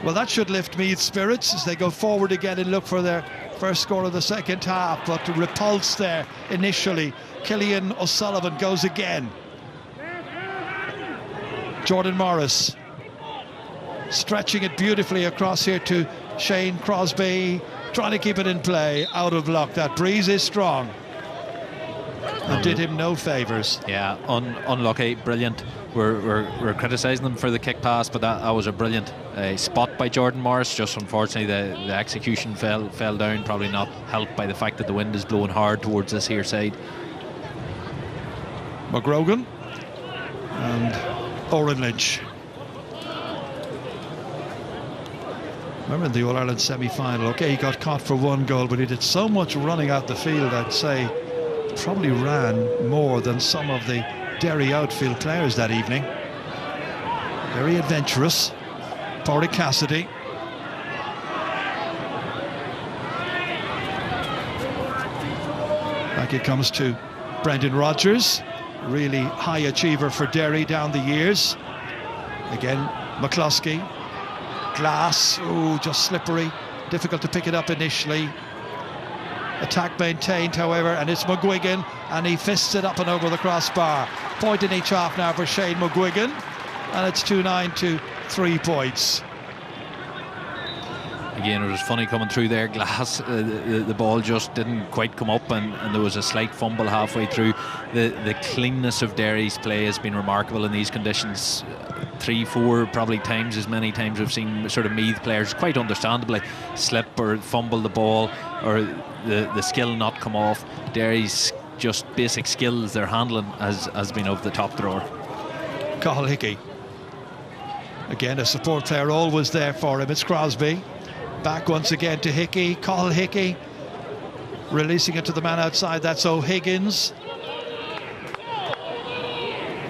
Well, that should lift Meath's spirits as they go forward again and look for their first score of the second half, but repulse there initially. Killian O'Sullivan goes again. Jordan Morris stretching it beautifully across here to Shane Crosby, trying to keep it in play, out of luck. That breeze is strong and did him no favours. Yeah, unlucky, brilliant. We're criticising them for the kick pass, but that was a brilliant spot by Jordan Morris. Just unfortunately the execution fell down, probably not helped by the fact that the wind is blowing hard towards this here side. McGrogan and Oren Lynch. Remember in the All-Ireland semi-final, okay, he got caught for one goal, but he did so much running out the field, I'd say probably ran more than some of the Derry outfield players that evening. Very adventurous. Pádraig Cassidy. Back it comes to Brendan Rodgers, really high achiever for Derry down the years. Again, McCluskey. Glass, oh, just slippery, difficult to pick it up initially. Attack maintained, however, and it's McGuigan, and he fists it up and over the crossbar. Point in each half now for Shane McGuigan, and it's 2-9 to 3 points. Again, it was funny coming through there. Glass, the ball just didn't quite come up, and there was a slight fumble halfway through. The cleanness of Derry's play has been remarkable in these conditions. 3-4 probably times as many times we've seen sort of Meath players quite understandably slip or fumble the ball, or the skill not come off. Derry's just basic skills they're handling has been of the top drawer. Cathal Hickey, again a support player always there for him. It's Crosby back once again to Hickey. Cathal Hickey releasing it to the man outside, that's O'Higgins.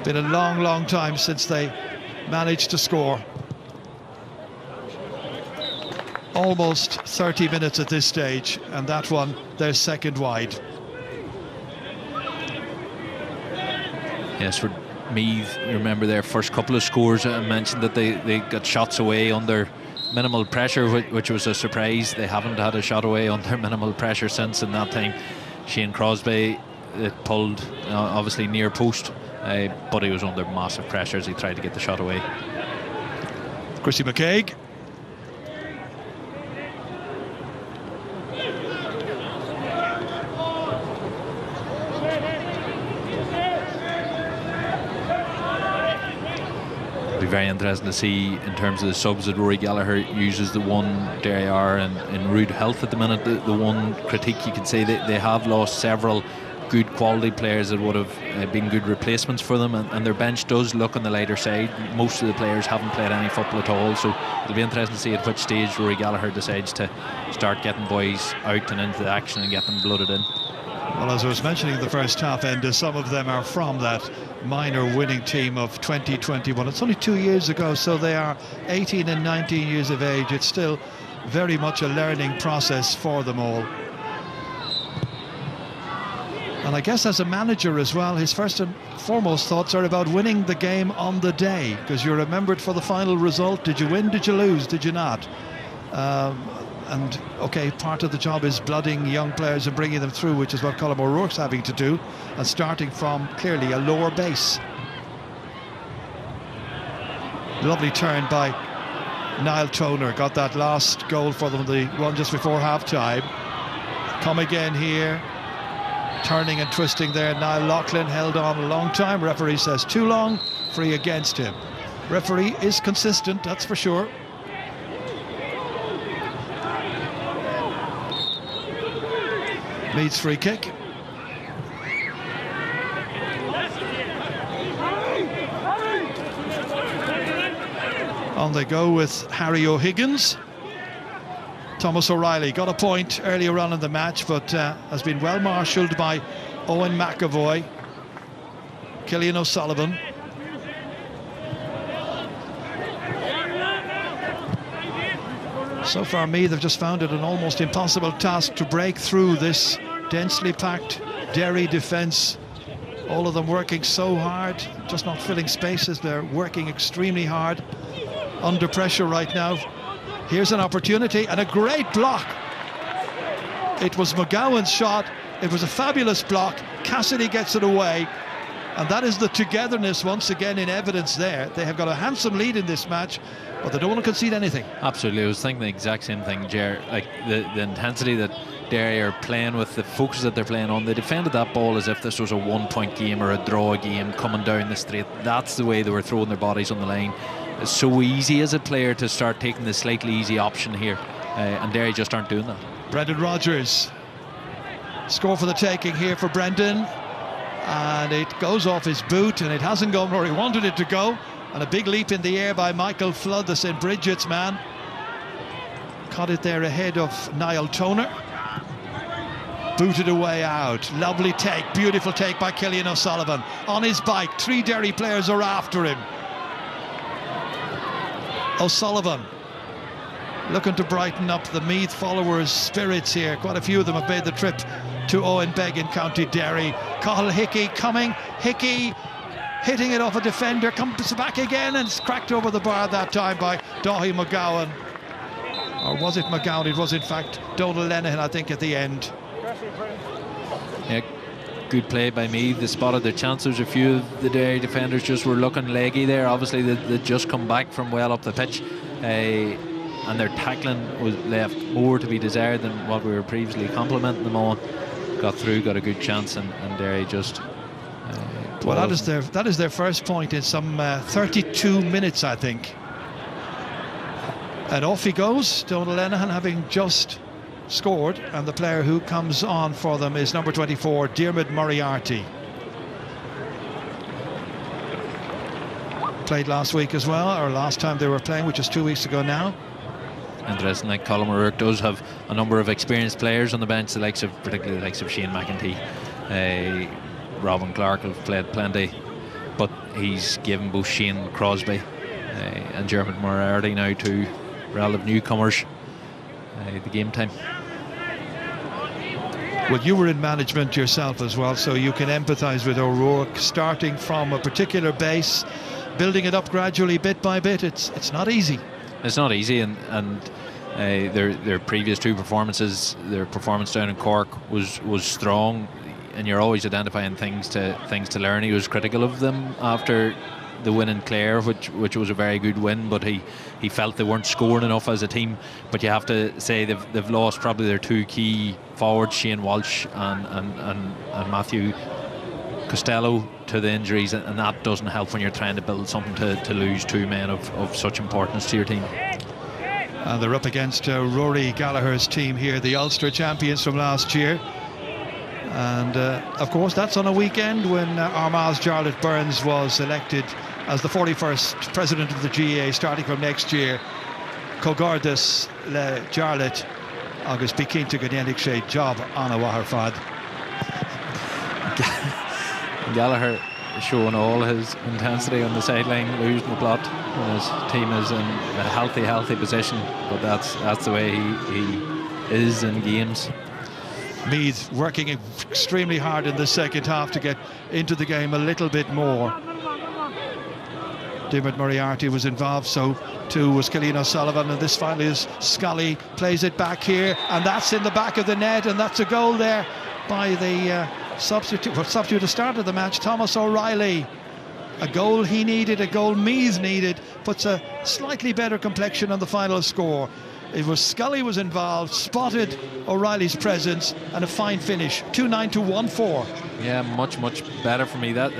Been a long time since they managed to score. Almost 30 minutes at this stage, and that one their second wide. Yes, for Meath, you remember their first couple of scores, I mentioned that they got shots away under minimal pressure, which was a surprise. They haven't had a shot away under minimal pressure since, in that time Shane Crosby, it pulled obviously near post, but he was under massive pressure as he tried to get the shot away. Chrissy McCaig. It'll be very interesting to see in terms of the subs that Rory Gallagher uses. The one Derry are in rude health at the minute. The one critique you could say, they have lost several good quality players that would have been good replacements for them, and their bench does look on the lighter side. Most of the players haven't played any football at all, so it'll be interesting to see at which stage Rory Gallagher decides to start getting boys out and into the action and get them blooded in. Well, as I was mentioning the first half, Enda, some of them are from that minor winning team of 2021. It's only 2 years ago, so they are 18 and 19 years of age. It's still very much a learning process for them all. And I guess as a manager as well, his first and foremost thoughts are about winning the game on the day, because you're remembered for the final result. Did you win? Did you lose? Did you not? And okay, part of the job is blooding young players and bringing them through, which is what Colm O'Rourke's having to do, and starting from clearly a lower base. Lovely turn by Niall Toner, got that last goal for them, the one just before half-time. Come again here, turning and twisting there. Niall Loughlin held on a long time. Referee says too long, free against him. Referee is consistent, that's for sure. Meath's free kick. On they go with Harry O'Higgins. Thomas O'Reilly got a point earlier on in the match, but has been well marshalled by Owen McAvoy. Killian O'Sullivan. So far, Meath have just found it an almost impossible task to break through this densely packed Derry defence. All of them working so hard, just not filling spaces. They're working extremely hard, under pressure right now. Here's an opportunity and a great block. It was McGowan's shot. It was a fabulous block. Cassidy gets it away. And that is the togetherness once again in evidence there. They have got a handsome lead in this match, but they don't want to concede anything. Absolutely. I was thinking the exact same thing, Ger. Like the intensity that Derry are playing with, the focus that they're playing on. They defended that ball as if this was a 1-point game or a draw game coming down the straight. That's the way they were throwing their bodies on the line. It's so easy as a player to start taking the slightly easy option here, and Derry just aren't doing that. Brendan Rodgers. Score for the taking here for Brendan. And it goes off his boot, and it hasn't gone where he wanted it to go. And a big leap in the air by Michael Flood, the St. Bridget's man. Caught it there ahead of Niall Toner. Booted away out. Lovely take, beautiful take by Cillian O'Sullivan. On his bike, 3 Derry players are after him. O'Sullivan looking to brighten up the Meath followers' spirits here. Quite a few of them have made the trip to Owen Begg in County Derry. Cathal Hickey coming. Hickey hitting it off a defender. Comes back again and it's cracked over the bar that time by Daithí McGowan. Or was it McGowan? It was in fact Donal Lenihan, I think, at the end. Yeah, good play by Meath. They spotted their chances. A few of the Derry defenders just were looking leggy there. Obviously they'd just come back from well up the pitch, and their tackling was left more to be desired than what we were previously complimenting them on. Got through, got a good chance, and Derry just well, that is their first point in some 32 minutes, I think. And off he goes, Donal Lenihan, having just scored, and the player who comes on for them is number 24, Dermot Moriarty. Played last week as well, or last time they were playing, which is 2 weeks ago now. Interesting, like Colin O'Rourke does have a number of experienced players on the bench, particularly the likes of Shane McEntee. Robin Clark have played plenty, but he's given both Shane Crosby and Dermot Moriarty, now 2 relative newcomers, the game time. Well, you were in management yourself as well, so you can empathise with O'Rourke, starting from a particular base, building it up gradually, bit by bit. It's not easy. It's not easy, and their previous 2 performances, their performance down in Cork was strong, and you're always identifying things to learn. He was critical of them after the win in Clare, which was a very good win, but he felt they weren't scoring enough as a team. But you have to say they've lost probably their 2 key forwards, Shane Walsh and Matthew Costello, to the injuries, and that doesn't help when you're trying to build something to lose 2 men of such importance to your team. And they're up against Rory Gallagher's team here, the Ulster champions from last year. And of course that's on a weekend when Armagh's Jarlath Burns was elected as the 41st president of the GAA starting from next year. Cogardus le Jarlath agus be cínte go déanfaidh sé job an a bhathair fad. Gallagher showing all his intensity on the sideline, losing the plot when his team is in a healthy position, but that's the way he is in games. Meath working extremely hard in the second half to get into the game a little bit more. Dermot Moriarty was involved, so too was Cillian O'Sullivan, and this finally is Scully, plays it back here, and that's in the back of the net, and that's a goal there by the substitute at the start of the match, Thomas O'Reilly. A goal he needed, a goal Meath needed, puts a slightly better complexion on the final score. It was Scully was involved, spotted O'Reilly's presence, and a fine finish, 2-9 to 1-4. Yeah, much better for me. That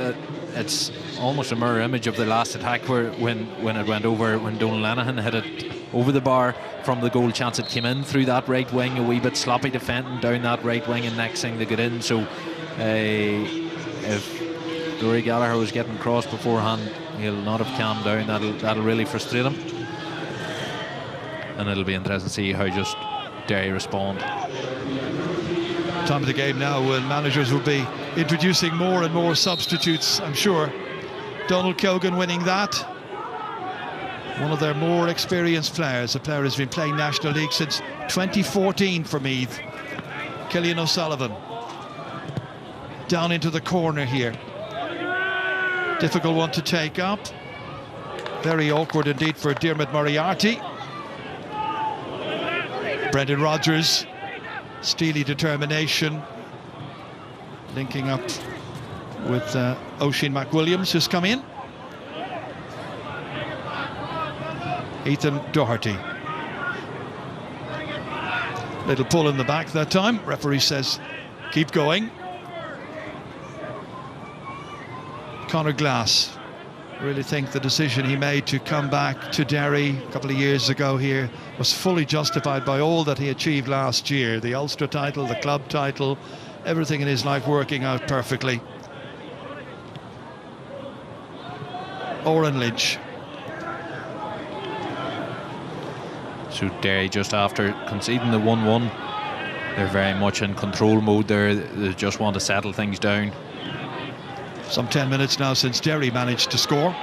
it's almost a mirror image of the last attack where when it went over, when Donal Lenihan hit it over the bar from the goal chance. It came in through that right wing, a wee bit sloppy defending down that right wing, and next thing they get in. So if Rory Gallagher was getting crossed beforehand, he'll not have calmed down. That'll really frustrate him. And it'll be interesting to see how just Derry respond. Time of the game now when managers will be introducing more and more substitutes, I'm sure. Donald Keogan winning that. One of their more experienced players, a player who's been playing National League since 2014 for Meath. Cillian O'Sullivan. Down into the corner here. Difficult one to take up. Very awkward indeed for Dermot Moriarty. Brendan Rodgers, steely determination, linking up with Oisin McWilliams, who's come in. Ethan Doherty. Little pull in the back that time. Referee says, keep going. Conor Glass. Really think the decision he made to come back to Derry a couple of years ago here was fully justified by all that he achieved last year. The Ulster title, the club title, everything in his life working out perfectly. Oran Lynch. So Derry, just after conceding the 1-1, they're very much in control mode there. They just want to settle things down. Some 10 minutes now since Derry managed to score.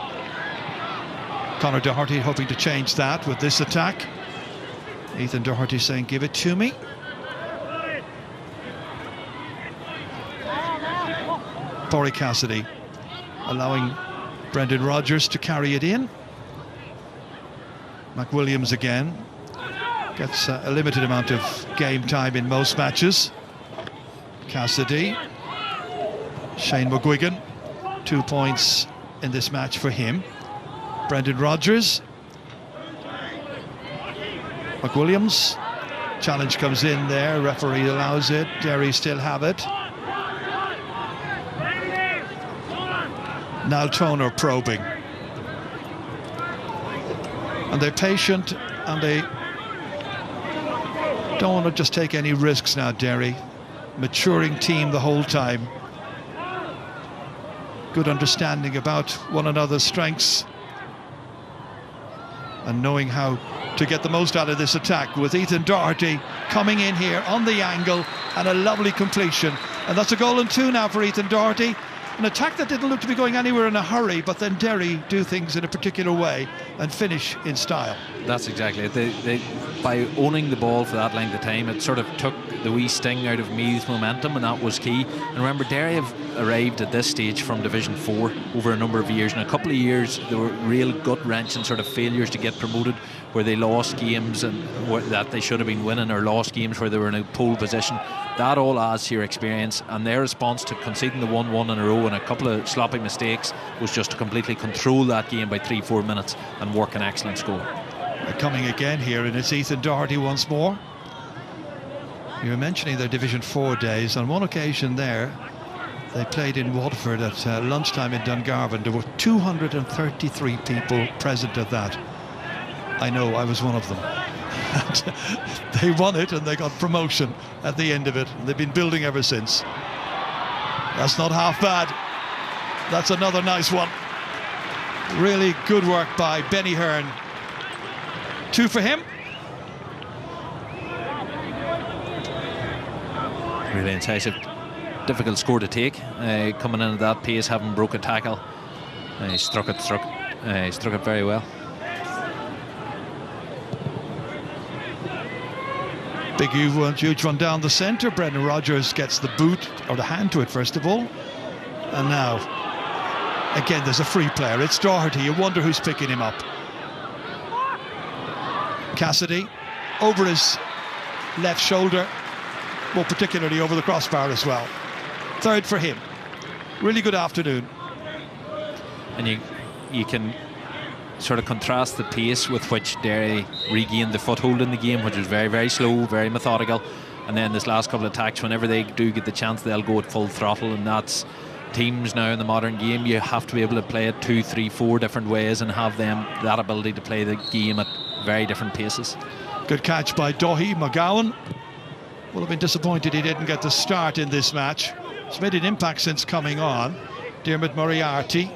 Conor Doherty hoping to change that with this attack. Ethan Doherty saying, give it to me. Corey Cassidy allowing Brendan Rodgers to carry it in. McWilliams again gets a limited amount of game time in most matches. Cassidy. Shane McGuigan, 2 points in this match for him. Brendan Rodgers. McWilliams. Challenge comes in there. Referee allows it. Derry still have it. Niall Toner probing. And they're patient and they don't want to just take any risks now, Derry. Maturing team the whole time. Good understanding about one another's strengths and knowing how to get the most out of this attack, with Ethan Doherty coming in here on the angle and a lovely completion. And that's a goal and two now for Ethan Doherty. An attack that didn't look to be going anywhere in a hurry, but then Derry do things in a particular way and finish in style. That's exactly it. They, by owning the ball for that length of time, it sort of took the wee sting out of Meath's momentum, and that was key. And remember, Derry have arrived at this stage from Division 4 over a number of years. In a couple of years, there were real gut-wrenching sort of failures to get promoted, where they lost games and that they should have been winning, or lost games where they were in a pole position. That all adds to your experience, and their response to conceding the 1-1 in a row and a couple of sloppy mistakes was just to completely control that game by 3-4 minutes and work an excellent score. They're coming again here, and it's Ethan Doherty once more. You were mentioning their Division 4 days. On one occasion there, they played in Waterford at lunchtime in Dungarvan. There were 233 people present at that. I know, I was one of them. And they won it and they got promotion at the end of it. They've been building ever since. That's not half bad. That's another nice one. Really good work by Benny Hearn. 2 for him. Really incisive, difficult score to take. Coming in at that pace, having broke a tackle, he struck it very well. Big huge one down the centre. Brendan Rodgers gets the boot, or the hand to it first of all. And now, again, there's a free player. It's Doherty. You wonder who's picking him up. Cassidy, over his left shoulder, more particularly over the crossbar as well. 3rd for him. Really good afternoon. And you can sort of contrast the pace with which Derry regained the foothold in the game, which was very, very slow, very methodical. And then this last couple of attacks, whenever they do get the chance, they'll go at full throttle. And that's teams now in the modern game. You have to be able to play it 2, 3, 4 different ways and have them that ability to play the game at very different paces. Good catch by Dohi. McGowan will have been disappointed he didn't get the start in this match. He's made an impact since coming on. Dermot Moriarty.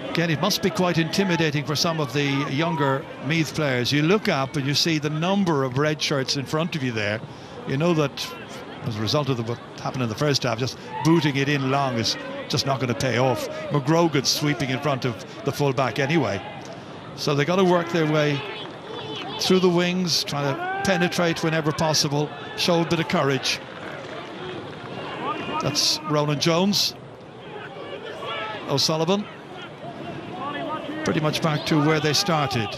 Again, it must be quite intimidating for some of the younger Meath players. You look up and you see the number of red shirts in front of you there. You know that as a result of what happened in the first half, just booting it in long is just not going to pay off. McGrogan's sweeping in front of the full-back anyway. So they've got to work their way through the wings, trying to penetrate whenever possible, show a bit of courage. That's Ronan Jones. O'Sullivan. Pretty much back to where they started.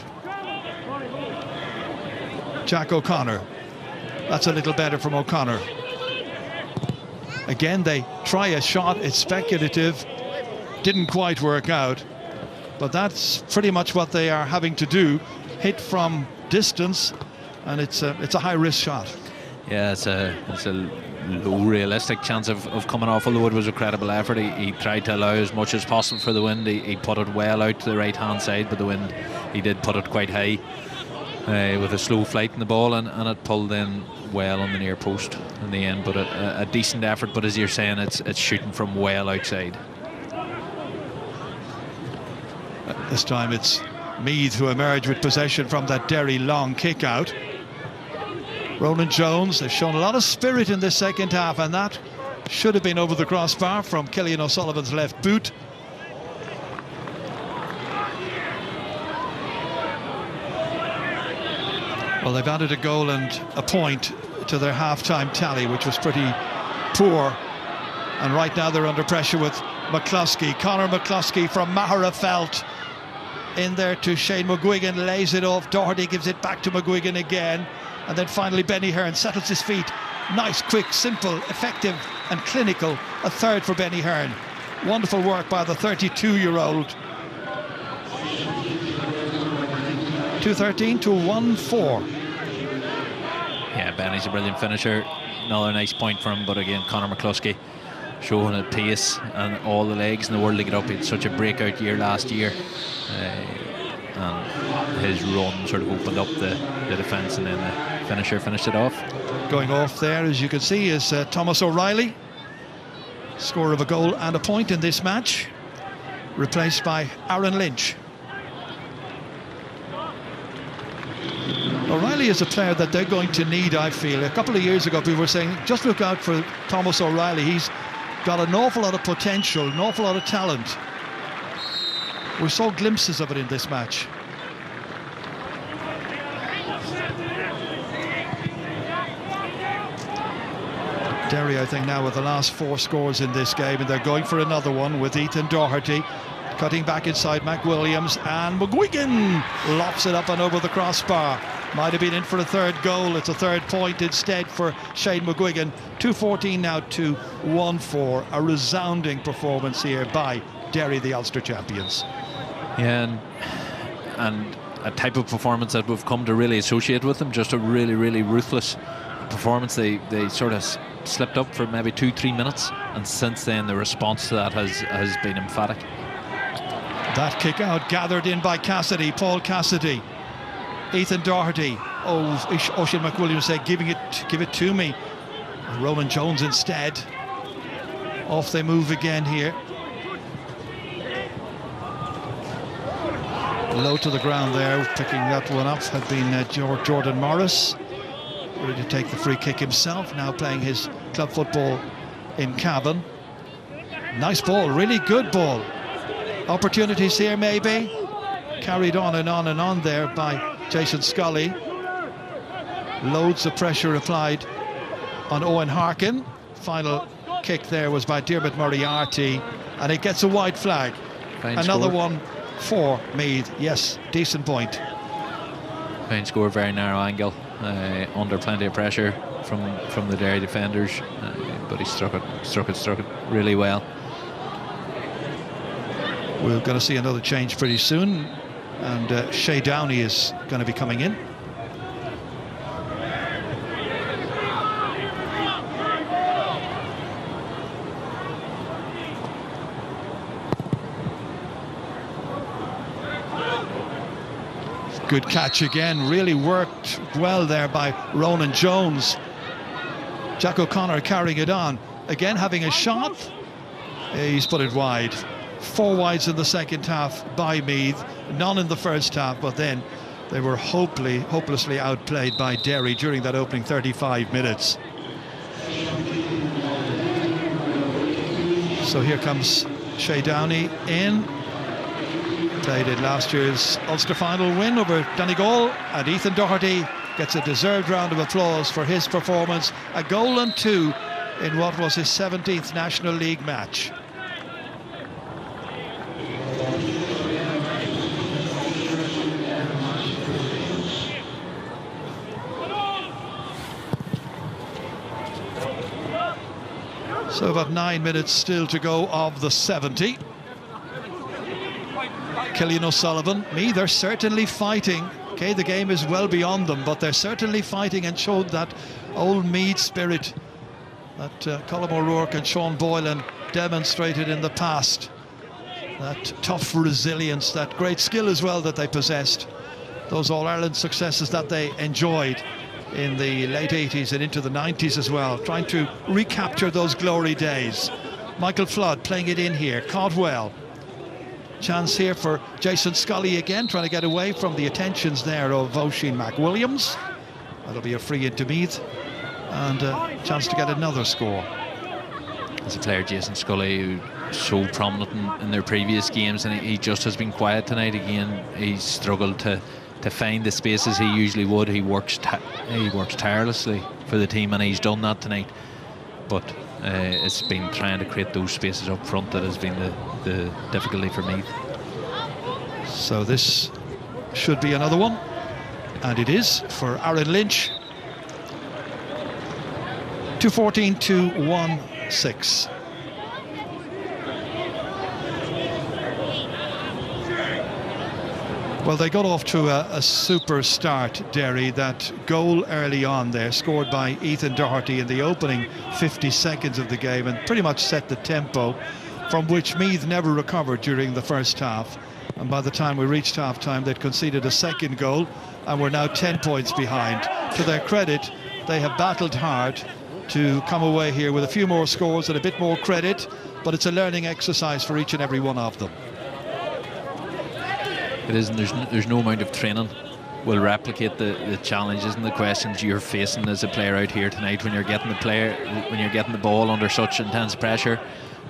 Jack O'Connor. That's a little better from O'Connor. Again, they try a shot. It's speculative. Didn't quite work out. But that's pretty much what they are having to do. Hit from distance, and it's a high-risk shot. Yeah, it's a low realistic chance of coming off, although it was a credible effort. He tried to allow as much as possible for the wind. He put it well out to the right-hand side, but the wind, he did put it quite high with a slow flight in the ball, and it pulled in well on the near post in the end. But a decent effort, but as you're saying, it's shooting from well outside. This time it's Meath who emerge with possession from that Derry long kick out. Ronan Jones has shown a lot of spirit in this second half, and that should have been over the crossbar from Killian O'Sullivan's left boot. Well, they've added a goal and a point to their half-time tally, which was pretty poor. And right now they're under pressure with McCluskey. Conor McCluskey from Maherafelt in there to Shane McGuigan, lays it off. Doherty gives it back to McGuigan again. And then finally Benny Hearn settles his feet. Nice, quick, simple, effective and clinical. A third for Benny Hearn. Wonderful work by the 32-year-old. 2-13 to 1-4. Yeah, Benny's a brilliant finisher. Another nice point for him, but again, Conor McCluskey showing a pace and all the legs in the world to get up. He had such a breakout year last year, and his run sort of opened up the defence, and then the finisher finished it off. Going off there, as you can see, is Thomas O'Reilly, scorer of a goal and a point in this match, replaced by Aaron Lynch. O'Reilly is a player that they're going to need, I feel. A couple of years ago people were saying just look out for Thomas O'Reilly. He's got an awful lot of potential, an awful lot of talent. We saw glimpses of it in this match. Derry, I think, now with the last 4 scores in this game, and they're going for another one with Ethan Doherty cutting back inside Mac Williams, and McGuigan lops it up and over the crossbar. Might have been in for a third goal. It's a third point instead for Shane McGuigan. 2-14 now to 1-4. A resounding performance here by Derry, the Ulster champions. Yeah, and a type of performance that we've come to really associate with them. Just a really, really ruthless performance. They sort of slipped up for maybe 2-3 minutes, and since then the response to that has been emphatic. That kick out gathered in by Cassidy, Paul Cassidy. Ethan Doherty. Oisin McWilliams said, give it to me. Ronan Jones instead. Off they move again here. Low to the ground there, picking that one up had been Jordan Morris. Ready to take the free kick himself, now playing his club football in Cavan. Nice ball, really good ball. Opportunities here maybe. Carried on and on and on there by Jason Scully. Loads of pressure applied on Owen Harkin. Final kick there was by Diarmuid Moriarty, and it gets a wide flag. Fine Another score. one for Meath. Yes, decent point. Fine score, very narrow angle, under plenty of pressure from the Derry defenders, but he struck it really well. We're going to see another change pretty soon, and Shay Downey is going to be coming in. Good catch again, really worked well there by Ronan Jones. Jack O'Connor carrying it on, again having a shot. He's put it wide. 4 wides in the second half by Meath, none in the first half, but then they were hopelessly outplayed by Derry during that opening 35 minutes. So here comes Shay Downey in. Played in last year's Ulster final win over Donegal, and Ethan Doherty gets a deserved round of applause for his performance. A goal and 2 in what was his 17th National League match. So about 9 minutes still to go of the 70. Killian O'Sullivan, Meath are certainly fighting. Okay, the game is well beyond them, but they're certainly fighting and showed that old Meath spirit that Colm O'Rourke and Sean Boylan demonstrated in the past. That tough resilience, that great skill as well that they possessed. Those All-Ireland successes that they enjoyed in the late 80s and into the 90s as well, trying to recapture those glory days. Michael Flood playing it in here, caught well. Chance here for Jason Scully again, trying to get away from the attentions there of Oisin McWilliams. That'll be a free into Meath, and a chance to get another score. As a player, Jason Scully, who was so prominent in their previous games, and he just has been quiet tonight again. He's struggled to find the spaces he usually would. He works tirelessly for the team, and he's done that tonight. But it's been trying to create those spaces up front that has been the difficulty for Meath. So this should be another one, and it is for Aaron Lynch. 2:14 to 1-6. Well, they got off to a super start, Derry. That goal early on there, scored by Ethan Doherty in the opening 50 seconds of the game, and pretty much set the tempo from which Meath never recovered during the first half. And by the time we reached half-time, they'd conceded a second goal and were now 10 points behind. To their credit, they have battled hard to come away here with a few more scores and a bit more credit, but it's a learning exercise for each and every one of them. It isn't. There's no amount of training will replicate the challenges and the questions you're facing as a player out here tonight when you're getting the ball under such intense pressure.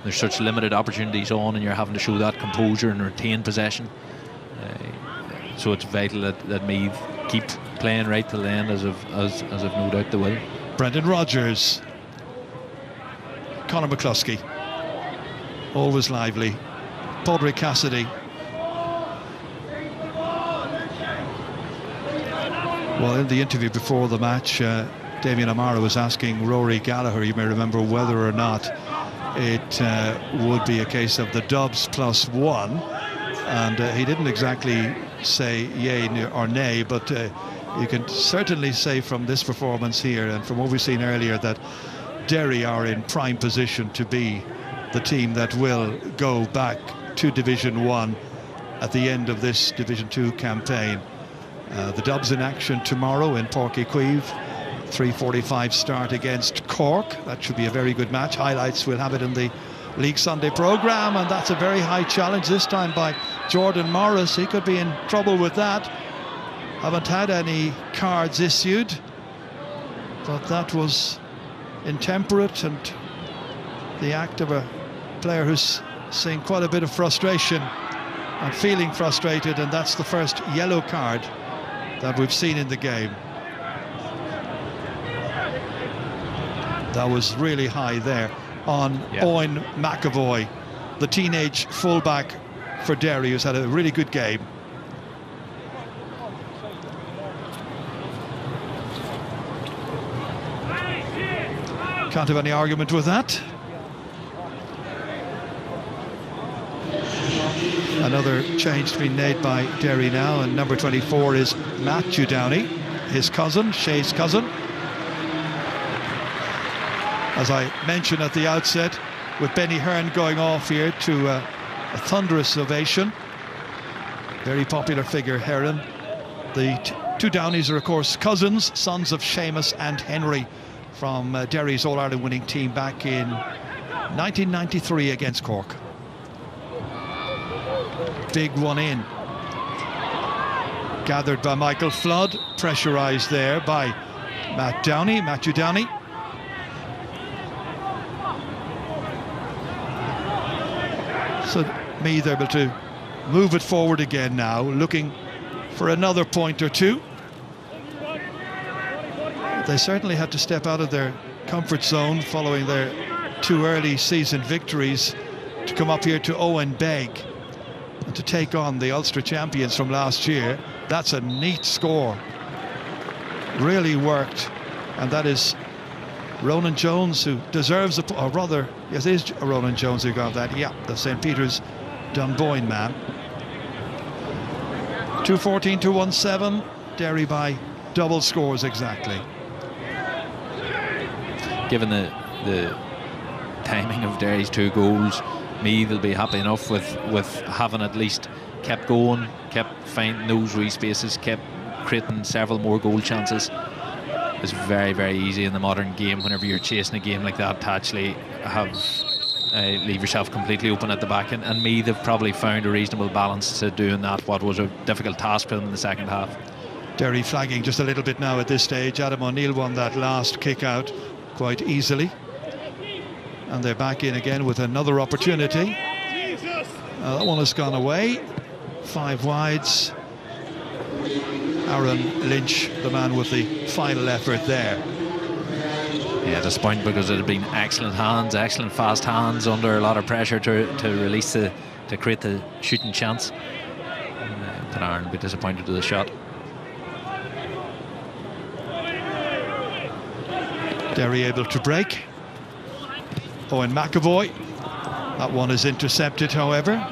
There's such limited opportunities on, and you're having to show that composure and retain possession. So it's vital that Meath keep playing right till the end, as I've no doubt they will. Brendan Rodgers, Conor McCluskey, always lively. Padraig Cassidy. Well, in the interview before the match, Damien O'Mara was asking Rory Gallagher, you may remember, whether or not it would be a case of the Dubs +1, and he didn't exactly say yay or nay, but you can certainly say from this performance here and from what we've seen earlier that Derry are in prime position to be the team that will go back to Division 1 at the end of this Division 2 campaign. The Dubs in action tomorrow in Páirc Uí Chaoimh, 3:45 start against Cork. That should be a very good match. Highlights, we'll have it in the League Sunday programme, and that's a very high challenge this time by Jordan Morris. He could be in trouble with that. Haven't had any cards issued, but that was intemperate and the act of a player who's seeing quite a bit of frustration and feeling frustrated, and that's the first yellow card that we've seen in the game. That was really high there on Owen McAvoy, the teenage fullback for Derry, who's had a really good game. Can't have any argument with that. Another change to be made by Derry now, and number 24 is Matthew Downey, his cousin, Shea's cousin. As I mentioned at the outset, with Benny Hearn going off here to a thunderous ovation. Very popular figure, Hearn. The two Downeys are, of course, cousins, sons of Seamus and Henry, from Derry's All-Ireland winning team back in 1993 against Cork. Big one in. Gathered by Michael Flood, pressurised there by Matthew Downey. So Meath able to move it forward again now, looking for another point or two. They certainly had to step out of their comfort zone following their two early season victories to come up here to Owen Beg and to take on the Ulster champions from last year. That's a neat score. Really worked, and that is Ronan Jones, who deserves or rather, yes, it is Ronan Jones who got that. Yeah, the St. Peter's Dunboyne man. 2:14 to 1:7. Derry by double scores exactly. Given the timing of Derry's 2 goals, Meath will be happy enough with having at least kept going, kept finding those wee spaces, kept creating several more goal chances. It's very, very easy in the modern game whenever you're chasing a game like that to actually leave yourself completely open at the back, and Meath have probably found a reasonable balance to doing that, what was a difficult task for them in the second half. Derry flagging just a little bit now at this stage. Adam O'Neill won that last kick out quite easily, and they're back in again with another opportunity. That one has gone away. 5 wides. Aaron Lynch, the man with the final effort there. Yeah, disappointing because it had been excellent hands, excellent fast hands under a lot of pressure to release to create the shooting chance. But Aaron will be disappointed with the shot. Derry able to break. Owen McAvoy. That one is intercepted, however.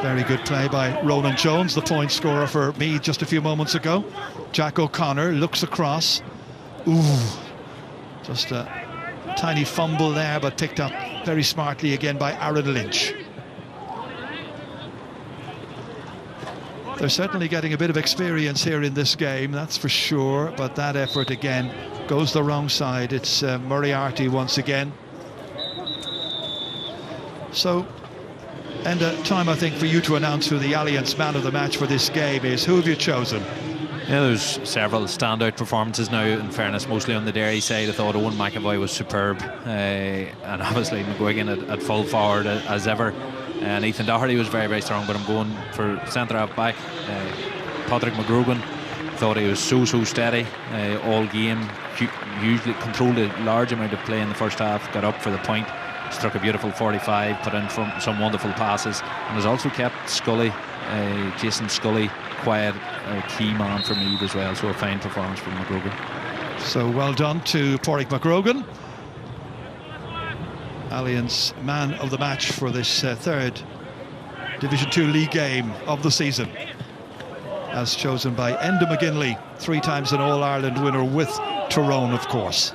Very good play by Ronan Jones, the point scorer for Meath just a few moments ago. Jack O'Connor looks across. Ooh, just a tiny fumble there, but picked up very smartly again by Aaron Lynch. They're certainly getting a bit of experience here in this game, that's for sure, but that effort again goes the wrong side. It's Moriarty once again. So, and time, I think, for you to announce who the Allianz man of the match for this game is. Who have you chosen? Yeah, there's several standout performances now, in fairness, mostly on the Derry side. I thought Owen McAvoy was superb, and obviously McGuigan at full forward as ever. And Ethan Doherty was very, very strong, but I'm going for centre-half back. Patrick McGrogan, thought he was so steady all game, usually controlled a large amount of play in the first half, got up for the point, struck a beautiful 45, put in some wonderful passes, and has also kept Scully, Jason Scully, quiet, a key man for Meath as well. So a fine performance from McGrogan. So well done to Pádraig McGrogan, Allianz man of the match for this third Division 2 league game of the season, as chosen by Enda McGinley, 3 times an All-Ireland winner with Tyrone, of course.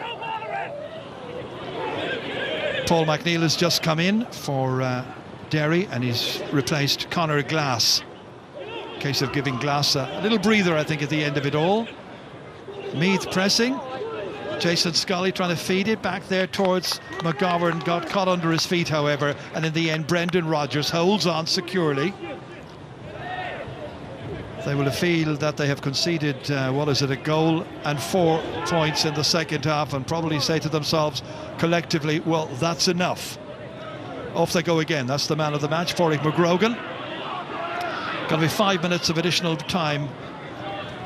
Paul McNeil has just come in for Derry, and he's replaced Conor Glass. Case of giving Glass a little breather, I think, at the end of it all. Meath pressing. Jason Scully trying to feed it back there towards McGovern, got caught under his feet, however, and in the end Brendan Rodgers holds on securely. They will feel that they have conceded, a goal and 4 points in the second half, and probably say to themselves collectively, well, that's enough. Off they go again. That's the man of the match, Pádraig McGrogan. Going to be 5 minutes of additional time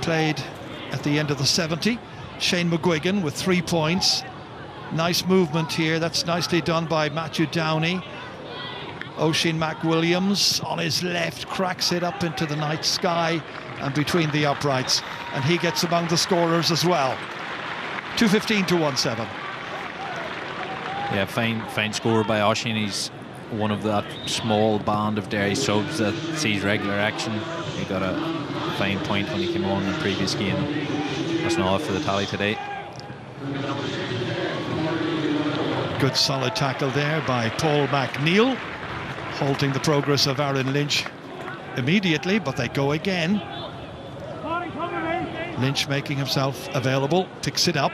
played at the end of the 70. Shane McGuigan with 3 points. Nice movement here. That's nicely done by Matthew Downey. Oisin McWilliams on his left cracks it up into the night sky and between the uprights, and he gets among the scorers as well. 2:15 to 1-7. Yeah, fine score by Oisin. He's one of that small band of Derry subs that sees regular action. He got a fine point when he came on in the previous game. That's not for the tally today. Good solid tackle there by Paul McNeil, halting the progress of Aaron Lynch immediately, but they go again. Lynch making himself available, picks it up.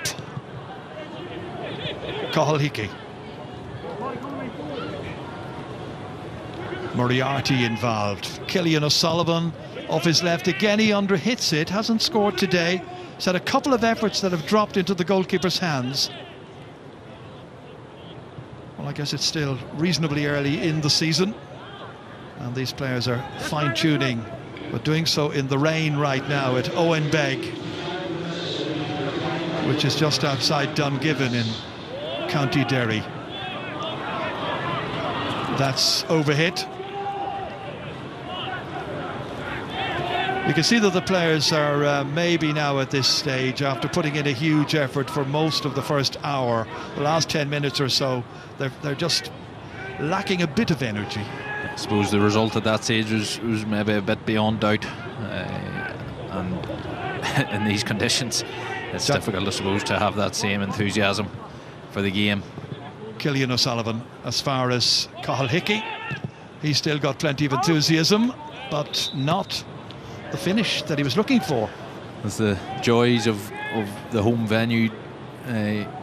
Cathal Hickey. Moriarty involved. Killian O'Sullivan off his left again. He underhits it, hasn't scored today. He's had a couple of efforts that have dropped into the goalkeeper's hands. Well, I guess it's still reasonably early in the season, and these players are fine-tuning, but doing so in the rain right now at Owen Beg, which is just outside Dungiven in County Derry. That's overhit. You can see that the players are maybe now at this stage, after putting in a huge effort for most of the first hour, the last 10 minutes or so, they're just lacking a bit of energy. I suppose the result at that stage was maybe a bit beyond doubt, and in these conditions it's difficult, I suppose, to have that same enthusiasm for the game. Cillian O'Sullivan, as far as Cathal Hickey, he's still got plenty of enthusiasm, but not the finish that he was looking for. As the joys of the home venue,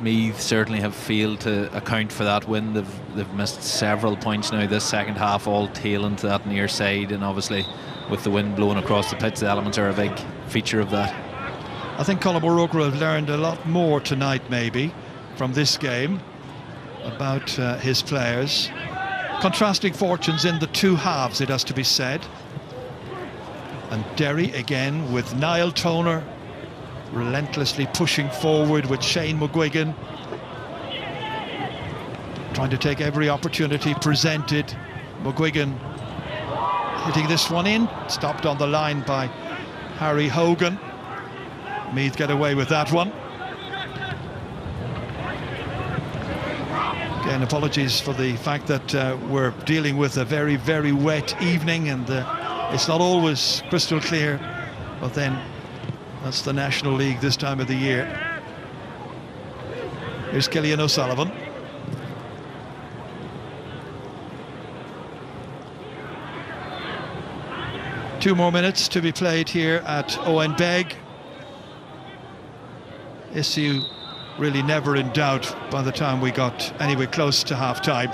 Meath certainly have failed to account for that win. They've missed several points now this second half, all tailing to that near side, and obviously with the wind blowing across the pitch, the elements are a big feature of that. I think Colm O'Rourke will have learned a lot more tonight, maybe, from this game about his players. Contrasting fortunes in the two halves, it has to be said. And Derry again with Niall Toner relentlessly pushing forward with Shane McGuigan, trying to take every opportunity presented. McGuigan hitting this one in, stopped on the line by Harry Hogan. Meath get away with that one. Again, apologies for the fact that we're dealing with a very, very wet evening, and it's not always crystal clear, but then that's the National League this time of the year. Here's Cillian O'Sullivan. Two more minutes to be played here at Owen Begg. Issue really never in doubt by the time we got anywhere close to half-time.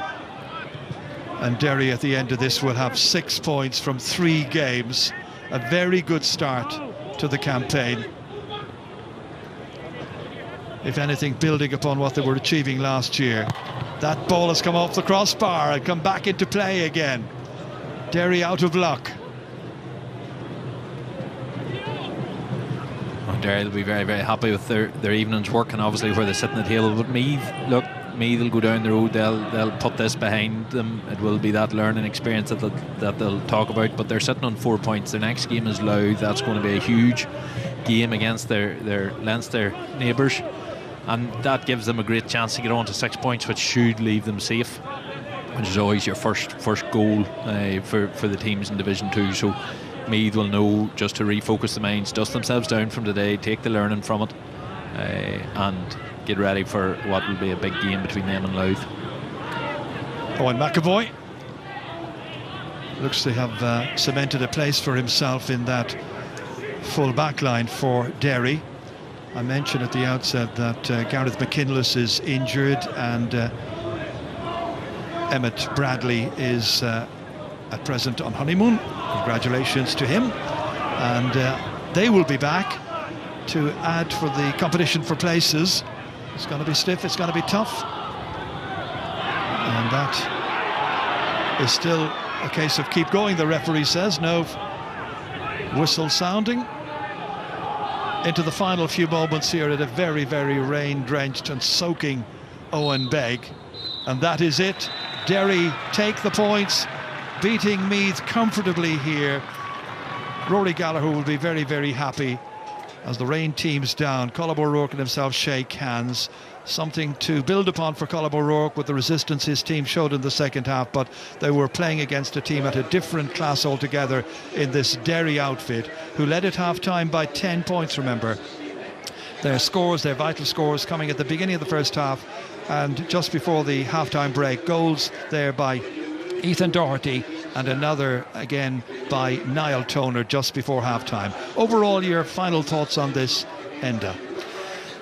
And Derry at the end of this will have 6 points from 3 games. A very good start to the campaign. If anything, building upon what they were achieving last year. That ball has come off the crossbar and come back into play again. Derry out of luck. Well, Derry will be very, very happy with their evening's work, and obviously where they sit in the table. But Meath, look, Meath will go down the road, they'll put this behind them. It will be that learning experience that they'll talk about, but they're sitting on 4 points. Their next game is Louth. That's going to be a huge game against their Leinster neighbours, and that gives them a great chance to get on to 6 points, which should leave them safe, which is always your first goal for the teams in Division 2. So Meath will know just to refocus the minds, dust themselves down from today, take the learning from it, and get ready for what will be a big game between them and Louth. Owen McAvoy looks to have cemented a place for himself in that full back line for Derry. I mentioned at the outset that Gareth McKinless is injured, and Emmett Bradley is at present on honeymoon. Congratulations to him. And they will be back to add for the competition for places. It's going to be stiff, it's going to be tough. And that is still a case of keep going, the referee says. No whistle sounding. Into the final few moments here at a very, very rain-drenched and soaking Owen Begg. And that is it. Derry take the points, beating Meath comfortably here. Rory Gallagher will be very, very happy as the rain teams down. Colm O'Rourke and himself shake hands. Something to build upon for Colm O'Rourke with the resistance his team showed in the second half, but they were playing against a team at a different class altogether in this Derry outfit, who led at half-time by 10 points, remember. Their scores, their vital scores, coming at the beginning of the first half and just before the half-time break. Goals there by Ethan Doherty and another again by Niall Toner just before half-time. Overall, your final thoughts on this, Enda?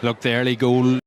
Look, the early goal